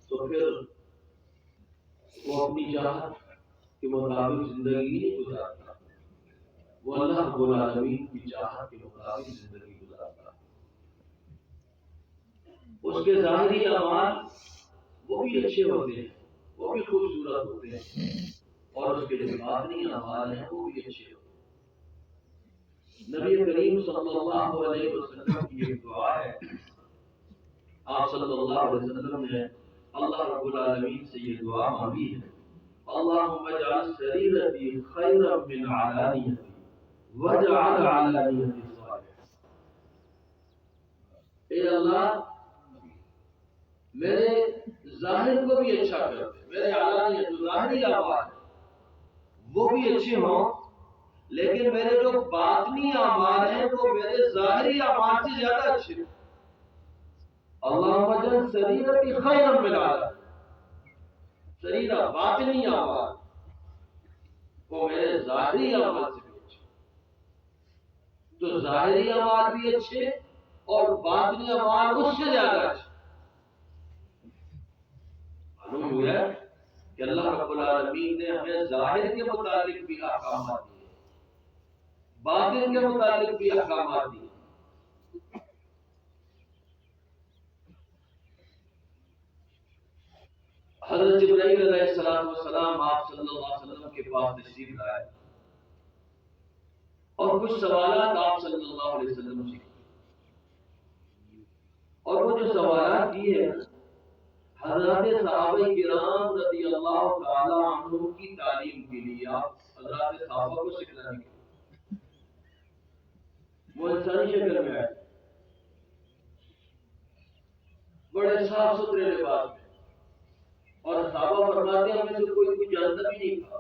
تو پھر وہ اپنی چاہت کے مطابق زندگی نہیں گزارتا، وہ اللہ رب العالمین کی چاہت کے مطابق زندگی گزارتا۔ اس کے ظاہری اعمال وہ بھی اچھے ہوتے ہیں، وہ بھی خوبصورت ہوتے ہیں، اور اس کے جو باطنی اعمال ہیں وہ بھی اچھے ہوتے ہیں۔ نبی کریم صلی اللہ علیہ وسلم کی ایک دعا ہے، آپ صلی اللہ علیہ وسلم نے اللہ رب العالمین سے یہ دعا مانگی ہے، اللہم اجعل سریرتی خیرا من علانیتی واجعل علانیتی صالحا۔ اے اللہ میرے ظاہر کو بھی اچھا کر دے، میرے علانیت جو ظاہری اعمال ہیں وہ بھی اچھے ہوں، لیکن میرے جو باطنی اعمال ہیں وہ میرے ظاہری اعمال سے زیادہ اچھے ہیں۔ اللہم اجعل سریرتی خیرا من علانیتی، سریرہ باطنی اعمال وہ میرے ظاہری اعمال سے بھی اچھے، تو ظاہری اعمال بھی اچھے اور باطنی اعمال اس سے زیادہ اچھے۔ معلوم ہوا ہے کہ اللہ رب العالمین نے ہمیں ظاہر کے متعلق بھی احکامات دیے، باطن کے متعلق بھی احکامات دیے۔ حضرت جبرائیل علیہ السلام آپ صلی اللہ علیہ وسلم کے پاس تشریف لائے اور کچھ سوالات آپ صلی اللہ علیہ وسلم سے کیے، اور وہ جو سوالات کیے حضرات صحابہ کرام رضی اللہ تعالی عنہ کی تعلیم کے لیے آپ حضرات صحابہ کو سکھلانے کے لیے وہ انسانی شکل میں آئے، بڑے صاف ستھرے لباس میں، اور صحابہ فرماتے ہیں ہمیں سے کوئی کچھ جانتا بھی نہیں تھا،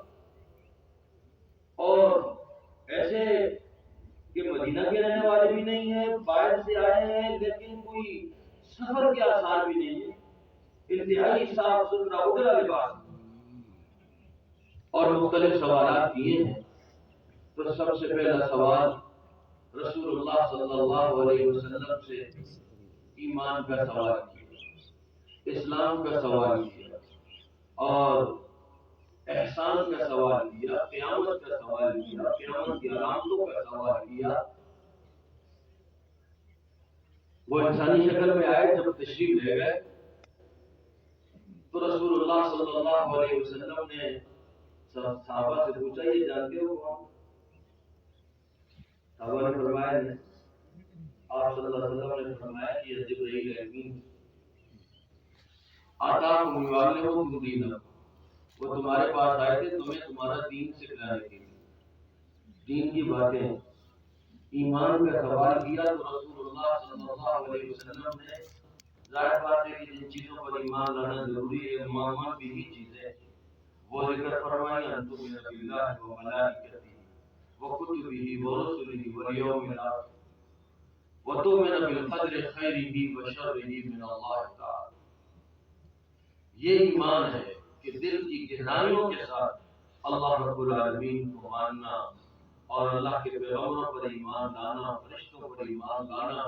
اور ایسے کہ مدینہ کے رہنے والے بھی نہیں ہیں، باہر سے آئے ہیں، لیکن کوئی سفر کے آثار بھی نہیں ہے، انتہائی صاف ستھرا اجلا لباس، اور مختلف سوالات کیے ہیں۔ تو سب سے پہلا سوال رسول اللہ صلی اللہ علیہ وسلم سے ایمان کا سوال کیا، اسلام کا سوال کیا، اور احسان کا سوال کیا، قیامت کا سوال کیا، قیامت کی علامتوں کا سوال کیا۔ وہ انسانی شکل میں آئے، جب تشریف لے گئے تو رسول اللہ صلی اللہ علیہ وسلم نے صحابہ سے پوچھا یہ جانتے ہو کون؟ صحابہ نے فرمایا نہیں۔ آپ صلی اللہ علیہ وسلم نے فرمایا کہ یہ جبرائیل امین آتاکم یعلمکم دینکم، وہ تمہارے پاس آئے تھے تمہیں تمہارا دین سکھلانے کے لیے، دین کی باتیں، ایمان کا سوال کیا۔ تو رسول اللہ صلی اللہ علیہ وسلم نے ظاہر بات ہے کہ جن چیزوں پر ایمان لانا ضروری ہے، معمول بھی ہی چیزیں وہ ذکر فرمائی، ان تؤمن باللہ وملائکتہ وکتبہ ورسلہ والیوم الآخر وتؤمن بالقدر خیرہ وشرہ من اللہ تعالی۔ یہ ایمان ہے کہ دل کی گہرائیوں کے ساتھ اللہ رب العالمین کو ماننا، اور اللہ کے پیغمبروں پر ایمان لانا، فرشتوں پر ایمان لانا،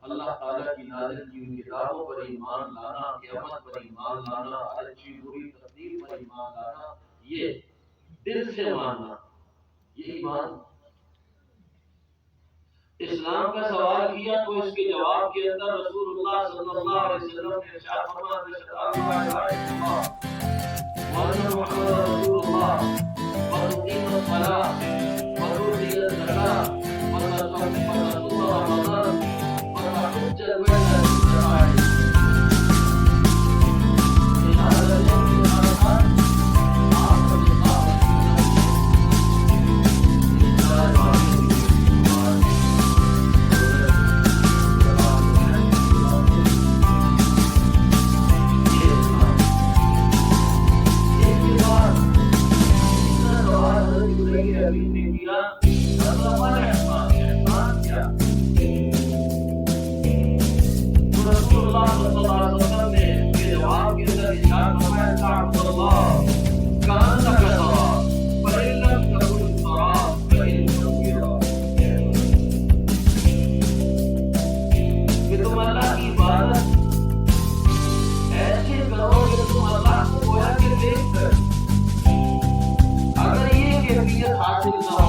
اللہ تعالیٰ کی نازل کی ہوئی کتابوں پر ایمان لانا، قیامت پر ایمان لانا، اچھی بری تقدیر پر ایمان لانا، یہ دل سے ماننا، یہ ایمان۔ اسلام کا سوال کیا تو اس کے جواب کے اندر رسول اللہ صلی اللہ علیہ وسلم نے ارشاد فرمایا وأن محمد رسول اللہ الله وتقيم الصلاة وتؤتي الزكاة وتصوم رمضان وتحج البيت إن استطعت. شهادتين في عرفات أعظم الصلاة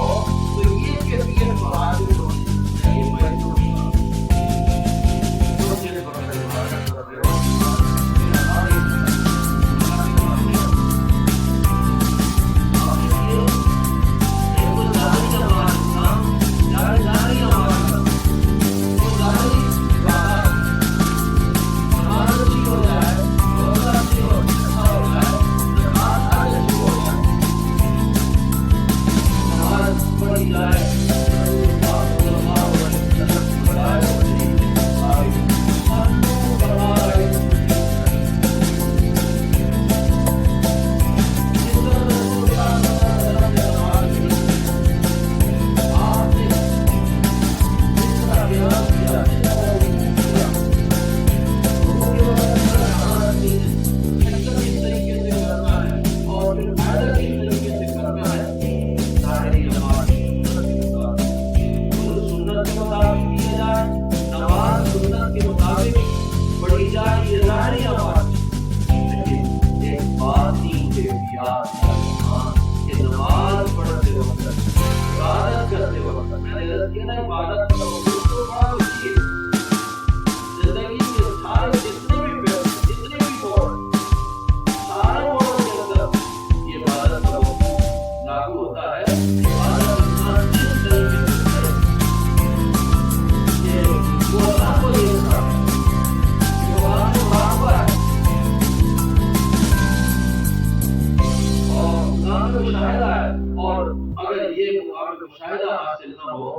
مشاہدہ حاصل نہ ہو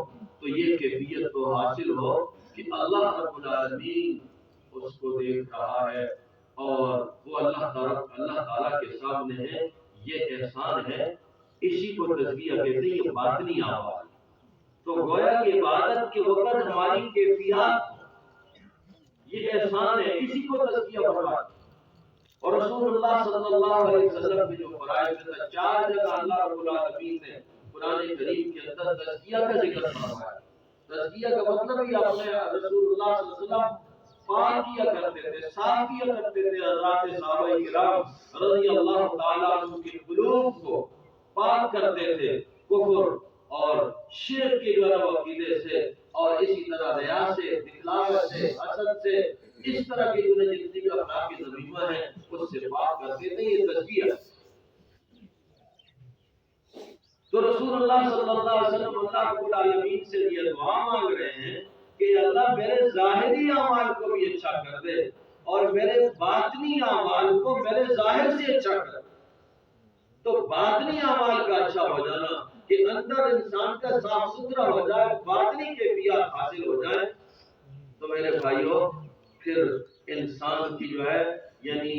تو یہ کیفیت تو حاصل ہو کہ اللہ رب العالمین اس کو دیکھ رہا ہے اور وہ اللہ تعالیٰ کے سامنے ہے. یہ احسان ہے. اسی کو تزکیہ کہتے ہیں. یہ باطنی اعمال. تو گویا کہ عبادت کے وقت ہماری کیفیات یہ احسان ہے. اسی کو تزکیہ فرماتے ہیں. اور رسول اللہ صلی اللہ علیہ وسلم نے جو فرمایا ہے 4 جگہ اللہ رب العالمین نے قرآن کریم کے اندر تزکیہ کا ذکر فرمایا. تزکیہ کا مطلب ہی اپنے رسول اللہ صلی اللہ علیہ وسلم پاک کیا کرتے تھے, صاف کیا کرتے تھے. حضرات صحابہ کرام رضی اللہ تعالیٰ عنہ کے قلوب کو پاک کرتے تھے کفر اور شرک کے عقیدے سے, اور اسی طرح ریا سے, دکھلاوت سے, حسد سے, اس طرح کے جتنی بھی اخلاق کی ذمہ ہیں اس سے پاک کرتے تھے. یہ تزکیہ. تو رسول اللہ صلی اللہ علیہ وسلم اللہ رب العالمین سے یہ دعا مانگ رہے ہیں کہ اللہ میرے ظاہری اعمال کو بھی اچھا کر دے اور میرے باطنی اعمال کو میرے ظاہر سے اچھا کر دے. تو باطنی اعمال کا اچھا ہو جانا کہ اندر انسان کا صاف ستھرا ہو جائے, باطنی کیفیات حاصل ہو جائے, تو میرے بھائیوں پھر انسان کی جو ہے یعنی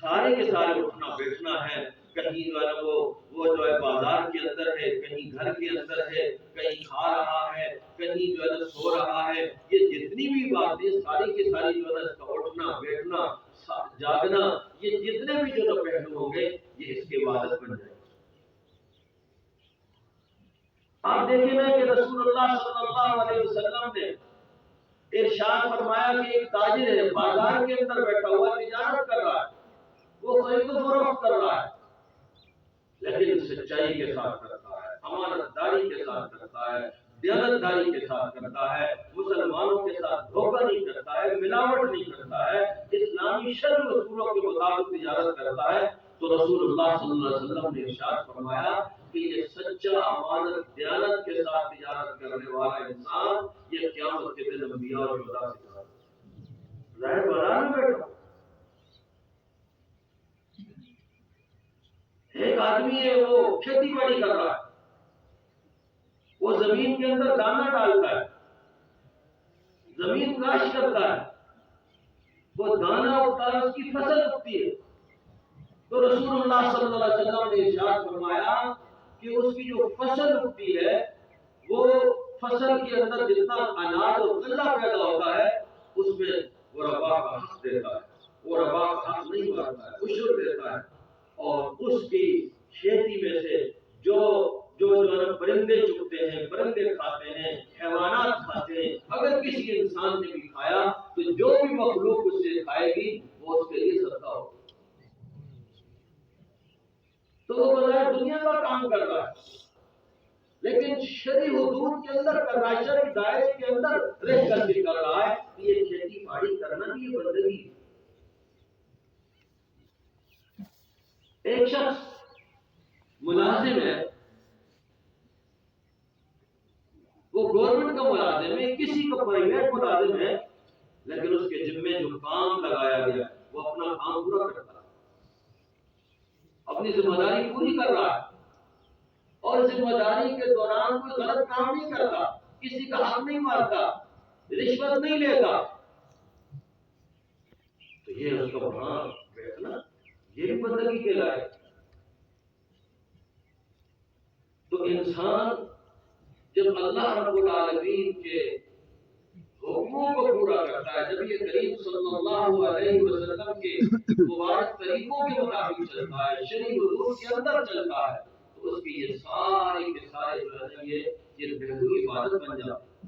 سارے کے سارے اٹھنا بیٹھنا ہے. کہیں جو ہے وہ جو ہے بازار کے اندر ہے, کہیں گھر کے اندر ہے, کہیں کھا رہا ہے, کہیں جو ہے سو رہا ہے. یہ جتنی بھی باتیں ساری کی ساری جو ہے اس کا اٹھنا بیٹھنا جاگنا, یہ جتنے بھی جو پہلو ہوں گے یہ اس کی عبادت بن جائے. آپ دیکھیں نا کہ رسول اللہ صلی اللہ علیہ وسلم نے ارشاد فرمایا کہ ایک تاجر ہے, بازار کے اندر بیٹھا ہوا تجارت کر رہا ہے, وہ خرید و فروخت کر رہا ہے, لیکن سچائی کے ساتھ کرتا ہے, امانتداری کے ساتھ کرتا ہے, دیانتداری کے ساتھ کرتا ہے, مسلمانوں کے ساتھ دھوکہ نہیں کرتا ہے, ملاوٹ نہیں کرتا ہے, اسلامی شرع و اصولوں کے مطابق تجارت کرتا ہے. تو تو رسول اللہ صلی اللہ علیہ وسلم نے ارشاد فرمایا کہ یہ سچا امانت دیانت کے ساتھ تجارت کرنے والا انسان یہ قیامت کے دن انبیاء اور شہداء سے ظاہر بازار میں بیٹھا. ایک آدمی ہے وہ کھیتی باڑی کر رہا ہے, وہ زمین کے اندر دانا ڈالتا ہے, زمین کاشت کرتا ہے, وہ دانا ہوتا ہے, اس کی فصل اگتی ہے. تو رسول اللہ صلی اللہ علیہ وسلم نے ارشاد فرمایا کہ اس کی جو فصل اگتی ہے وہ فصل کے اندر جتنا اناج اور غلہ پیدا ہوتا ہے اس میں وہ ربا کا حق دیتا ہے, وہ ربا کا حق نہیں مانتا ہے, عشر دیتا ہے. اور اس کی کھیتی میں سے جو پرندے چگتے ہیں, پرندے کھاتے ہیں, حیوانات کھاتے ہیں, اگر کسی انسان نے بھی کھایا تو جو بھی مخلوق اس سے کھائے گی وہ اس کے لیے صدقہ ہوگا. تو وہ بظاہر دنیا کا کام کر رہا ہے لیکن شرعی حدود کے اندر کر رہا ہے, شرعی دائرے کے اندر رہ کر کے کر رہا ہے. یہ کھیتی باڑی کرنا بھی یہ بندگی ہے. ایک شخص ملازم ہے, وہ گورنمنٹ کا ملازم ہے, کسی کا پرائیویٹ ملازم ہے, لیکن اس کے ذمے جو کام لگایا گیا ہے وہ اپنا کام پورا کرتا ہے, اپنی ذمہ داری پوری کر رہا ہے, اور ذمہ داری کے دوران کوئی غلط کام نہیں کرتا, کسی کا حق نہیں مارتا, رشوت نہیں لیتا. تو یہ اس کا وہاں بیٹھنا یہ بھی بندگی کے لائق. تو انسان جب اللہ رب العالمین کے حکموں کو پورا کرتا ہے, جب یہ کریم صلی اللہ علیہ وسلم کے مبارک طریقوں کے مطابق چلتا ہے, شرعی حدود کے اندر چلتا ہے, تو اس کی یہ سارے کے سارے جو ہے یہ بہتر عبادت بن جاتی ہے.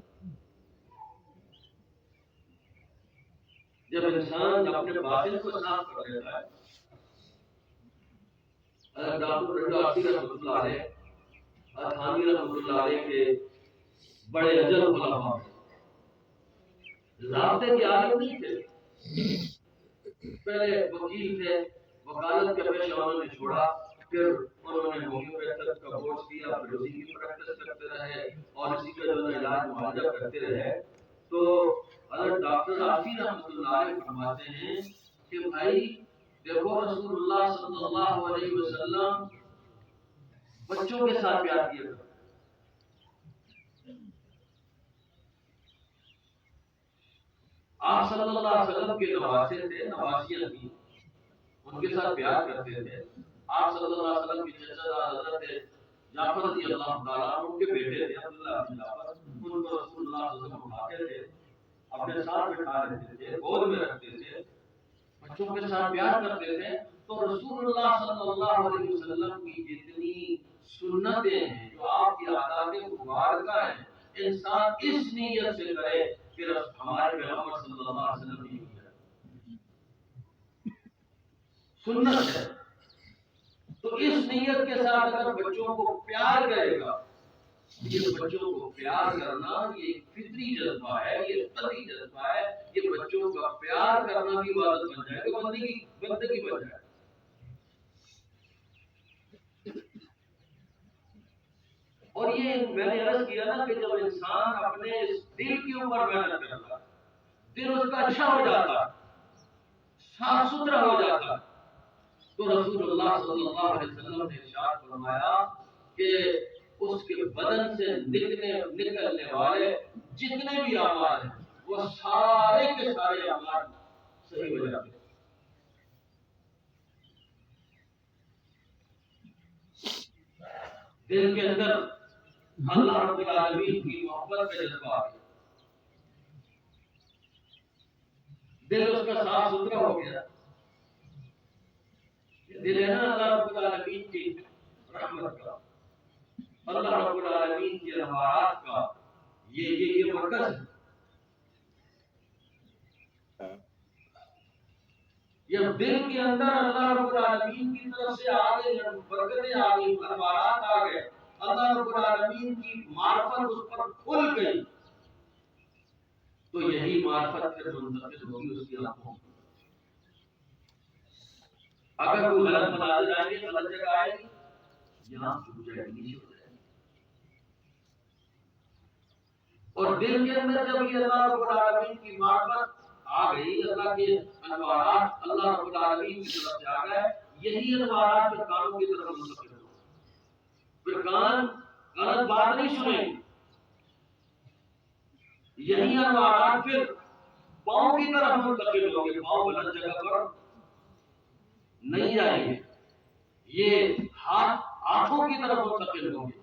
جب انسان اپنے باطن کو صاف کر لیتا ہے, ڈاکٹر رضا عاصی رحمۃ اللہ علیہ, تھانوی رحمۃ اللہ علیہ کے بڑے اجل علماء ضابطے کے عالم نہیں تھے, پہلے وکیل تھے, وکالت کے پیشہ انہوں نے چھوڑا, پھر انہوں نے ہومیوپیتھک کا کورس کیا, پھر اسی کی پریکٹس کرتے رہے اور اسی کا جو علاج معالجہ کرتے رہے. تو حضرت ڈاکٹر عاصی رحمۃ اللہ علیہ فرماتے ہیں کہ بھائی دیکھو رسول اللہ صلی اللہ علیہ وسلم بچوں کے ساتھ پیار کیا کرتے, آپ صلی اللہ علیہ وسلم کے نواسے تھے, نواسیاں تھیں, ان کے ساتھ پیار کرتے تھے. آپ صلی اللہ علیہ وسلم کی چچا حضرت جعفر رضی اللہ تعالیٰ عنہ ان کے بیٹے تھے عبداللہ بن جعفر, ان کو رسول اللہ صلی اللہ علیہ وسلم اٹھاتے تھے, اپنے ساتھ بٹھا لیتے تھے, گود میں رکھتے تھے, بچوں کے ساتھ پیار کرتے تھے. تو رسول اللہ صلی اللہ علیہ وسلم کی جتنی سنتیں ہیں, جو آپ کی عادات مبارکہ ہیں, انسان اس نیت سے کرے کہ ہمارے پیغمبر صلی اللہ علیہ وسلم نے سنت ہے, تو اس نیت کے ساتھ اگر بچوں کو پیار کرے گا, یہ بچوں کو پیار کرنا یہ ایک فطری جذبہ ہے, یہ قطعی جذبہ ہے, یہ بچوں کا پیار کرنا بھی عبادت بن جائے گا, بندگی بن جائے. اور یہ میں نے عرض کیا نا کہ جب انسان اپنے دل کے اوپر محنت کرتا, دل اس کا اچھا ہو جاتا, صاف ستھرا ہو جاتا, تو رسول اللہ صلی اللہ علیہ وسلم نے ارشاد فرمایا کہ اس کے بدن سے نکلنے والے جتنے بھی اعمال ہیں وہ سارے کے سارے اعمال صحیح ہو جاتے ہیں. دل کے اندر اللہ رب العالمین کی محبت کا جذبہ آ گیا, دل اس کا صاف ستھرا ہو گیا. دل ہے نا اللہ رب العالمین کی رحمت کا, اللہ رب العالمین کی رحمات کا یہ مرکز ہے. یہ دل کے اندر اللہ رب العالمین کی طرف سے آگے برکتیں آ گئی, برکات آ گئے, اللہ رب العالمین کی معرفت اس پر کھل گئی, تو یہی معرفت پھر منتقل ہوگی اس کی آنکھوں. اگر کوئی غلط مناظر آئیں گے، غلط جگہ آئے گی، یہاں جھک جائے گی، نیچے ہو جائے گی۔ اور دل کے اندر جب یہ اللہ رب العالمین کی معرفت آ گئی، اللہ کے انوارات اللہ رب العالمین کی طرف سے آ گئے، یہی انوارات پھر کانوں کی طرف منتقل ہو، پھر کان غلط بات نہیں سنیں گے، یہی انوارات پھر پاؤں کی طرف منتقل ہوں گے، پاؤں غلط جگہ پر نہیں جائیں گے، یہ ہاتھوں کی طرف منتقل ہوں گے،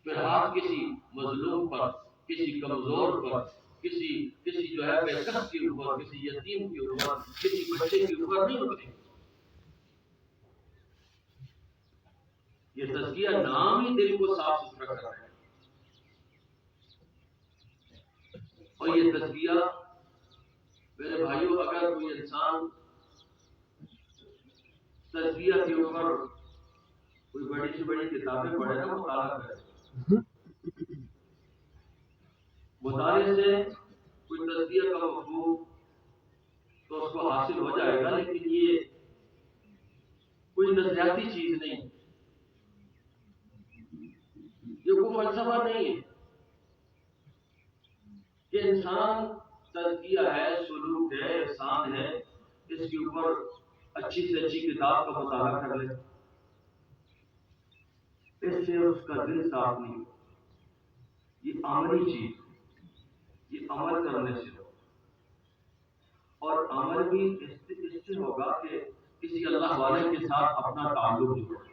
پھر ہاتھ کسی مظلوم پر، کسی کمزور پر، کسی جو ہے بے کس کے اوپر، کسی یتیم کے اوپر، کسی بچے کے اوپر نہیں اٹھیں گے۔ یہ تزکیہ نام ہی دل کو صاف ستھرا کر رہا ہے، اور یہ تزکیہ میرے بھائیوں، اگر کوئی انسان تزکیہ کے اوپر کوئی بڑی سے بڑی کتابیں پڑھے نا، مطالعہ کرے، مطالعے سے کوئی تزکیہ کا مفہوم تو اس کو حاصل ہو جائے گا، لیکن یہ کوئی نظریاتی چیز نہیں، یہ کوئی فلسفہ نہیں ہے کہ انسان تزکیہ ہے، سلوک ہے، احسان ہے، اس کے اوپر اچھی سے اچھی کتاب کا مطالعہ کر لے، اس سے اس کا دل صاف نہیں، یہ عملی چیز، یہ عمل کرنے سے ہو، اور عمل بھی اس سے ہوگا کہ کسی اللہ والے کے ساتھ اپنا تعلق جوڑے۔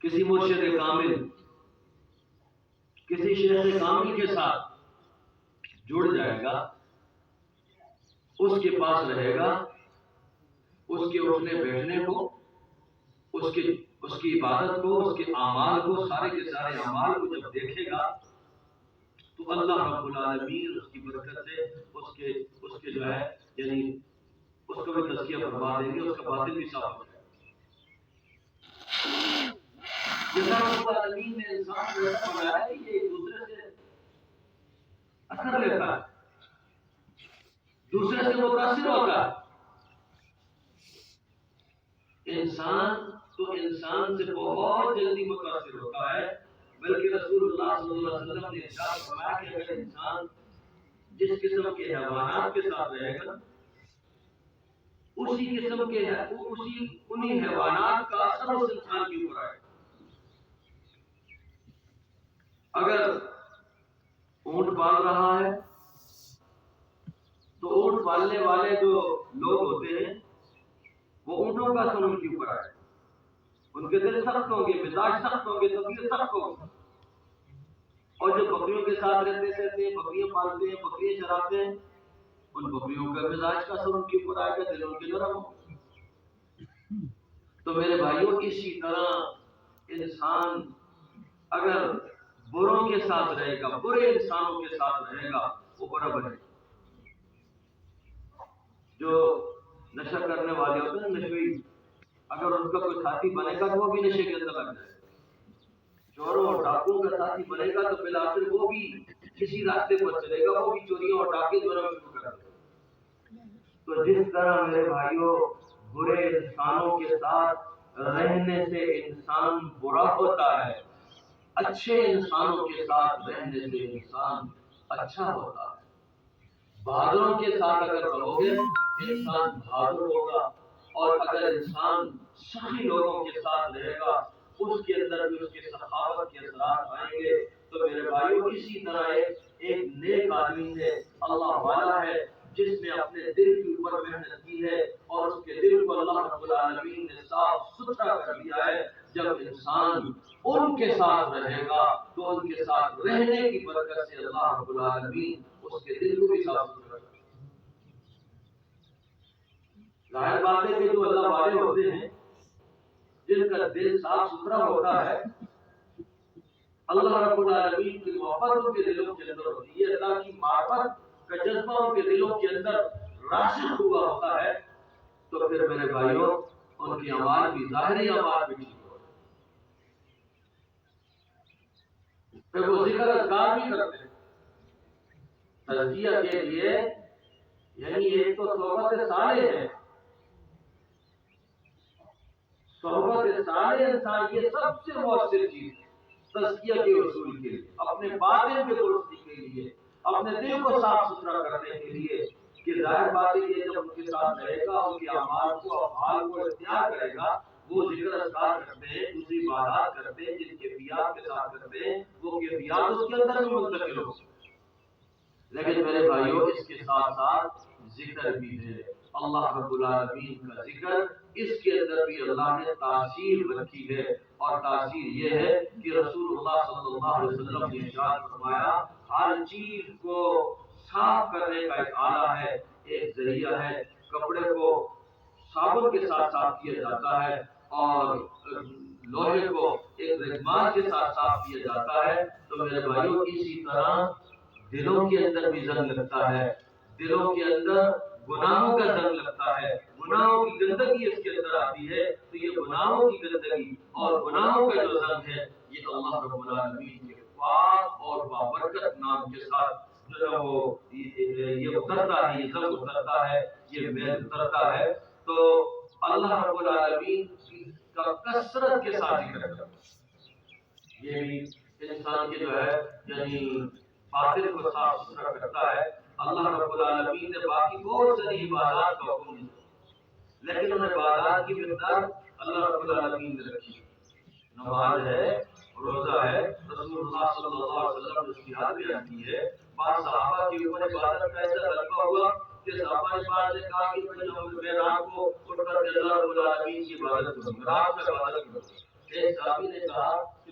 کسی مرشد کامل، کسی شیخ کامل کے ساتھ جڑ جائے گا، اس کے پاس رہے گا، اس کے اٹھنے بیٹھنے کو، اس کی عبادت کو، اس کے اعمال کو، سارے کے سارے اعمال کو جب دیکھے گا تو اللہ رب العالمین اس کی برکت سے اس کے جو ہے یعنی اس کو بھی تزکیہ فرما دیں گے، اس کا باطن بھی صاف ہو جائے گا۔ اللہ رب العالمین نے انسان کو ایسا بنایا ہے کہ یہ ایک دوسرے سے اثر لیتا ہے، دوسرے سے متاثر ہوتا ہے۔ انسان سے بہت جلدی متاثر ہوتا ہے، بلکہ رسول اللہ صلی اللہ علیہ وسلم نے ارشاد فرمایا کہ اگر انسان جس قسم کے حیوانات کے ساتھ رہے گا، انہی حیوانات کا اثر اس انسان کے اوپر آئے گا۔ اگر اونٹ پال رہا ہے تو اونٹ پالنے والے جو لوگ ہوتے ہیں وہ اونٹوں کا اثر ان کے اوپر آئے گا، ان کے دل سخت ہوں گے، مزاج سخت ہوں گے، طبیعت سخت ہوگی۔ اور جو بکریوں کے ساتھ رہتے ہیں، بکریاں پالتے ہیں، بکریاں چراتے ہیں، ان بکریوں کا مزاج کا اثر ان کے اوپر آئے گا، دل ان کے نرم ہوں گے۔ تو میرے بھائیوں، اسی طرح انسان اگر بروں کے ساتھ رہے گا، برے انسانوں کے ساتھ رہے گا، وہ برا بنے گا۔ جو نشہ کرنے والے ہوتے ہیں نشوئی، اگر ان کا کوئی ساتھی بنے گا تو وہ بھی نشے کے اندر لگ جائے گا۔ چوروں اور ڈاکوؤں کا ساتھی بنے گا تو بالآخر وہ بھی کسی راستے پر چلے گا، وہ بھی چوریاں اور ڈاکے دونوں شروع کر دے گا۔ تو جس طرح میرے بھائیوں برے انسانوں کے ساتھ رہنے سے انسان برا ہوتا ہے، اچھے انسانوں کے ساتھ رہنے سے انسان اچھا ہوتا ہے۔ بہادروں کے ساتھ اگر رہو گے انسان بہادر ہوگا، اور اگر انسان سخی لوگوں کے ساتھ رہے گا اس کے اندر بھی اس کے سخاوت کے اثرات آئیں گے۔ تو میرے بھائیوں، اسی طرح ایک نیک آدمی ہے، اللہ والا ہے، جس نے اپنے دل کے اوپر محنت کی ہے اور اس کے دل کو اللہ رب العالمین نے صاف ستھرا کر دیا ہے۔ جب انسان ان کے ساتھ رہے گا تو ان کے ساتھ رہنے کی برکت سے اللہ رب العالمین اس کے دل کو بھی صاف ستھرا کر دیا۔ ظاہر بات ہے کہ جو اللہ والے ہوتے ہیں، جن کا دل صاف ستھرا ہوتا ہے، اللہ رب العالمین کی محبت ان کے دلوں کے اندر ہوتی ہے، اللہ کی معرفت کا جذبہ ان کے دلوں کے اندر راسخ ہوا ہوتا ہے، تو پھر میرے بھائیوں ان کے اعمال بھی ظاہری اعمال بھی ٹھیک ہوتے ہیں، پھر وہ ذکر اذکار بھی کرتے ہیں، تزکیہ کے لیے یعنی ایک تو صحبت صالح ہے، صحبت صالح انسان یہ سب سے مؤثر چیز تزکیہ کے اصول کے لیے، اپنے باطن کے درستی کے لیے، اپنے دل کو صاف ستھرا کرنے کے لیے، کہ ظاہر بات ہے کہ جب ان کے ساتھ رہے گا، ان کے اعمال کو افعال کو اختیار کرے گا، وہ ذکر اذکار کرتے ہیں، دوسری عبادات کرتے ہیں، جن کیفیات کے ساتھ کرتے ہیں وہ کیفیات اس کے اندر بھی منتقل ہو۔ لیکن میرے بھائیوں اس کے ساتھ ساتھ ذکر بھی ہے، اللہ رب العالمین کا ذکر، اس کے اندر بھی اللہ نے تاثیر رکھی ہے، اور تاثیر یہ ہے کہ رسول اللہ صلی اللہ علیہ وسلم نے ارشاد فرمایا ہر چیز کو صاف کرنے کا ایک آلہ ہے، ایک ذریعہ ہے، کپڑے کو صابن کے ساتھ صاف کیا جاتا ہے اور لوہے کو ایک رگمال کے ساتھ صاف کیا جاتا ہے۔ تو میرے بھائیوں اسی طرح دلوں کے اندر بھی زنگ لگتا ہے، دلوں کے اندر گناہوں کا زنگ لگتا ہے، گناہوں کی گندگی اس کے اندر آتی ہے، تو یہ گناہوں کی گندگی اور گناہوں کا جو زنگ ہے یہ اللہ رب العالمین کے پاک اور بابرکت نام کے ساتھ جو ہے وہ یہ اترتا ہے، یہ زنگ اترتا ہے، یہ میل اترتا ہے۔ تو اللہ رب العالمین کا کثرت کے ساتھ ذکر کرنا یہ بھی انسان کے جو ہے یعنی باطن کو صاف ستھرا کرتا ہے۔ اللہ رب العالمین نے باقی بہت ساری عبادات کا حکم دیا، لیکن ان عبادات کی مقدار اللہ رب العالمین نے رکھی، نماز ہے، روزہ ہے، رسول اللہ صلی اللہ علیہ وسلم نے اس کی حد بیان کی ہے۔ بعض صحابہ کے اوپر عبادت کا ایسا غلبہ ہوا کہ صحابہ نے بعض نے کہا کہ میں رات کو اٹھ کر اللہ رب العالمین کی عبادت کروں، رات میں عبادت کروں۔ ایک صحابی نے کہا کہ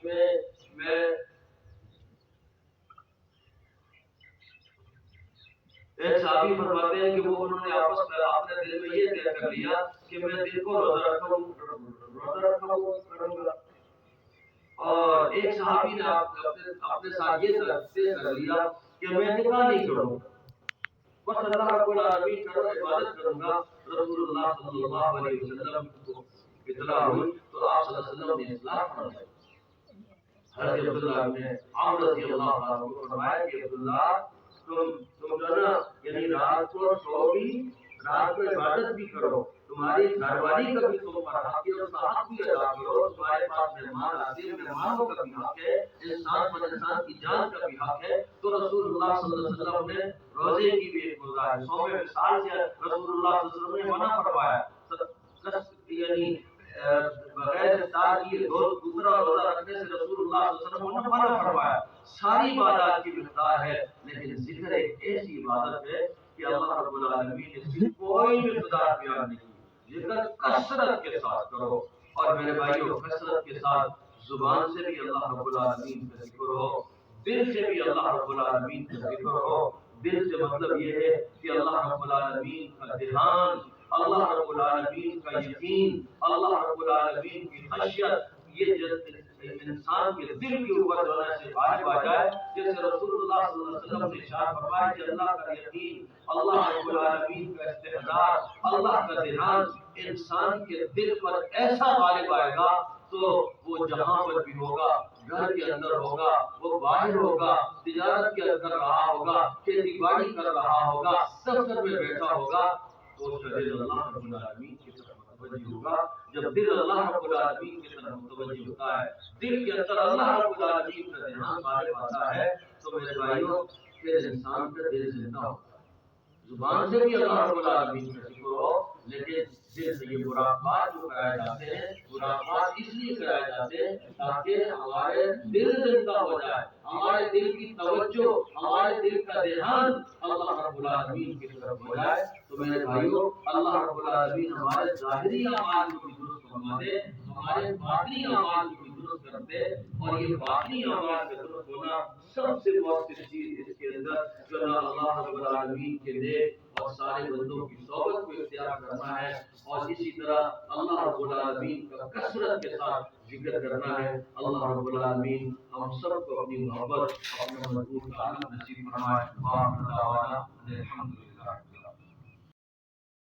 میں ایک صحابی فرماتے ہیں کہ وہ انہوں نے آپس میں اپنے دل میں یہ طے کر لیا کہ میں دل کو روزہ رکھوں گا، اور ایک صحابی نے اپنے ساتھ یہ طے کر لیا کہ میں نکاح نہیں کروں گا، بس اللہ رب العالمین کا عبادت کروں گا۔ رسول اللہ صلی اللہ علیہ وسلم کو اطلاع ہوئی تو آپ صلی اللہ علیہ وسلم نے اصلاح فرمائی۔ حضرت عبداللہ نے عمرو رضی اللہ عنہ کو فرمایا کہ عبداللہ تم جو نا یعنی رات کو سو بھی، رات کو عبادت بھی کرو، تمہاری گھر والی کا بھی تم پر حق ہے، اس کا حق بھی ادا کرو، تمہارے پاس مہمان آتے ہیں، مہمانوں کا بھی حق ہے، انسان پر انسان کی جان کا بھی حق ہے۔ تو رسول اللہ صلی اللہ علیہ وسلم نے روزے کی بھی ایک گزارش، سو میں مثال سے رسول اللہ صلی اللہ علیہ وسلم نے منع فرمایا، یعنی بغیر افطار کیے دوسرا روزہ رکھنے سے رسول اللہ صلی اللہ علیہ وسلم نے منع فرمایا۔ ساری عبادات کی مقدار ہے، لیکن ذکر ایک ایسی عبادت ہے کہ اللہ رب العالمین نے اس کی کوئی مقدار بیان نہیں کی۔ ذکر کثرت کے ساتھ کرو، اور میرے بھائیوں کثرت کے ساتھ زبان سے بھی اللہ رب العالمین کا ذکر ہو، دل سے بھی اللہ رب العالمین کا ذکر ہو۔ دل سے مطلب یہ ہے کہ اللہ رب العالمین کا دھیان، اللہ رب العالمین کا یقین، اللہ رب العالمین کی خشیت، یہ انسان کے دل کے اوپر جو ہے سے غالب آ جائے، جیسے رسول اللہ صلی اللہ علیہ وسلم نے ارشاد فرمایا کہ اللہ کا یقین، اللہ رب العالمین کا استحضار، اللہ کا دھیان انسان کے دل پر ایسا غالب آئے گا تو وہ جہاں پر بھی ہوگا، گھر کے اندر ہوگا، وہ باہر ہوگا، تجارت کے اندر رہا ہوگا، کھیتی باڑی کر رہا ہوگا، دفتر میں بیٹھا ہوگا، تو اس کا دل اللہ رب العالمین کی طرف متوجہ ہوگا۔ جب دل اللہ رب العالمین کی طرف متوجہ ہوتا ہے، دل کے اندر اللہ رب العالمین کا دھیان غالب آتا ہے، تو میرے بھائیوں پھر انسان کا دل زندہ ہوتا ہے۔ زبان سے بھی اللہ رب العالمین کا ذکر ہو، لیکن دل سے یہ مراقبات جو کرائے جاتے ہیں، مراقبات اس لیے کرائے جاتے ہیں تاکہ ہمارے دل زندہ ہو جائے، ہمارے دل کی توجہ، ہمارے دل کا دھیان اللہ رب العالمین کی طرف ہو جائے۔ تو میرے بھائیوں اللہ رب العالمین ہمارے ظاہری اعمال کو بھی درست فرما دے، ہمارے باطنی اعمال کو بھی درست کر دے، اور یہ باطنی اعمال کا درست ہونا سب سے مؤثر چیز اس کے اندر جو ہے اللہ رب العالمین کے نیک اور صالح بندوں کی صحبت کو اختیار کرنا ہے، اور اسی طرح اللہ رب العالمین کا کثرت کے ساتھ ذکر کرنا ہے۔ اللہ رب العالمین ہم سب کو اپنی محبت، اپنے مضبوط تعلق نصیب فرمائے۔ الحمدللہ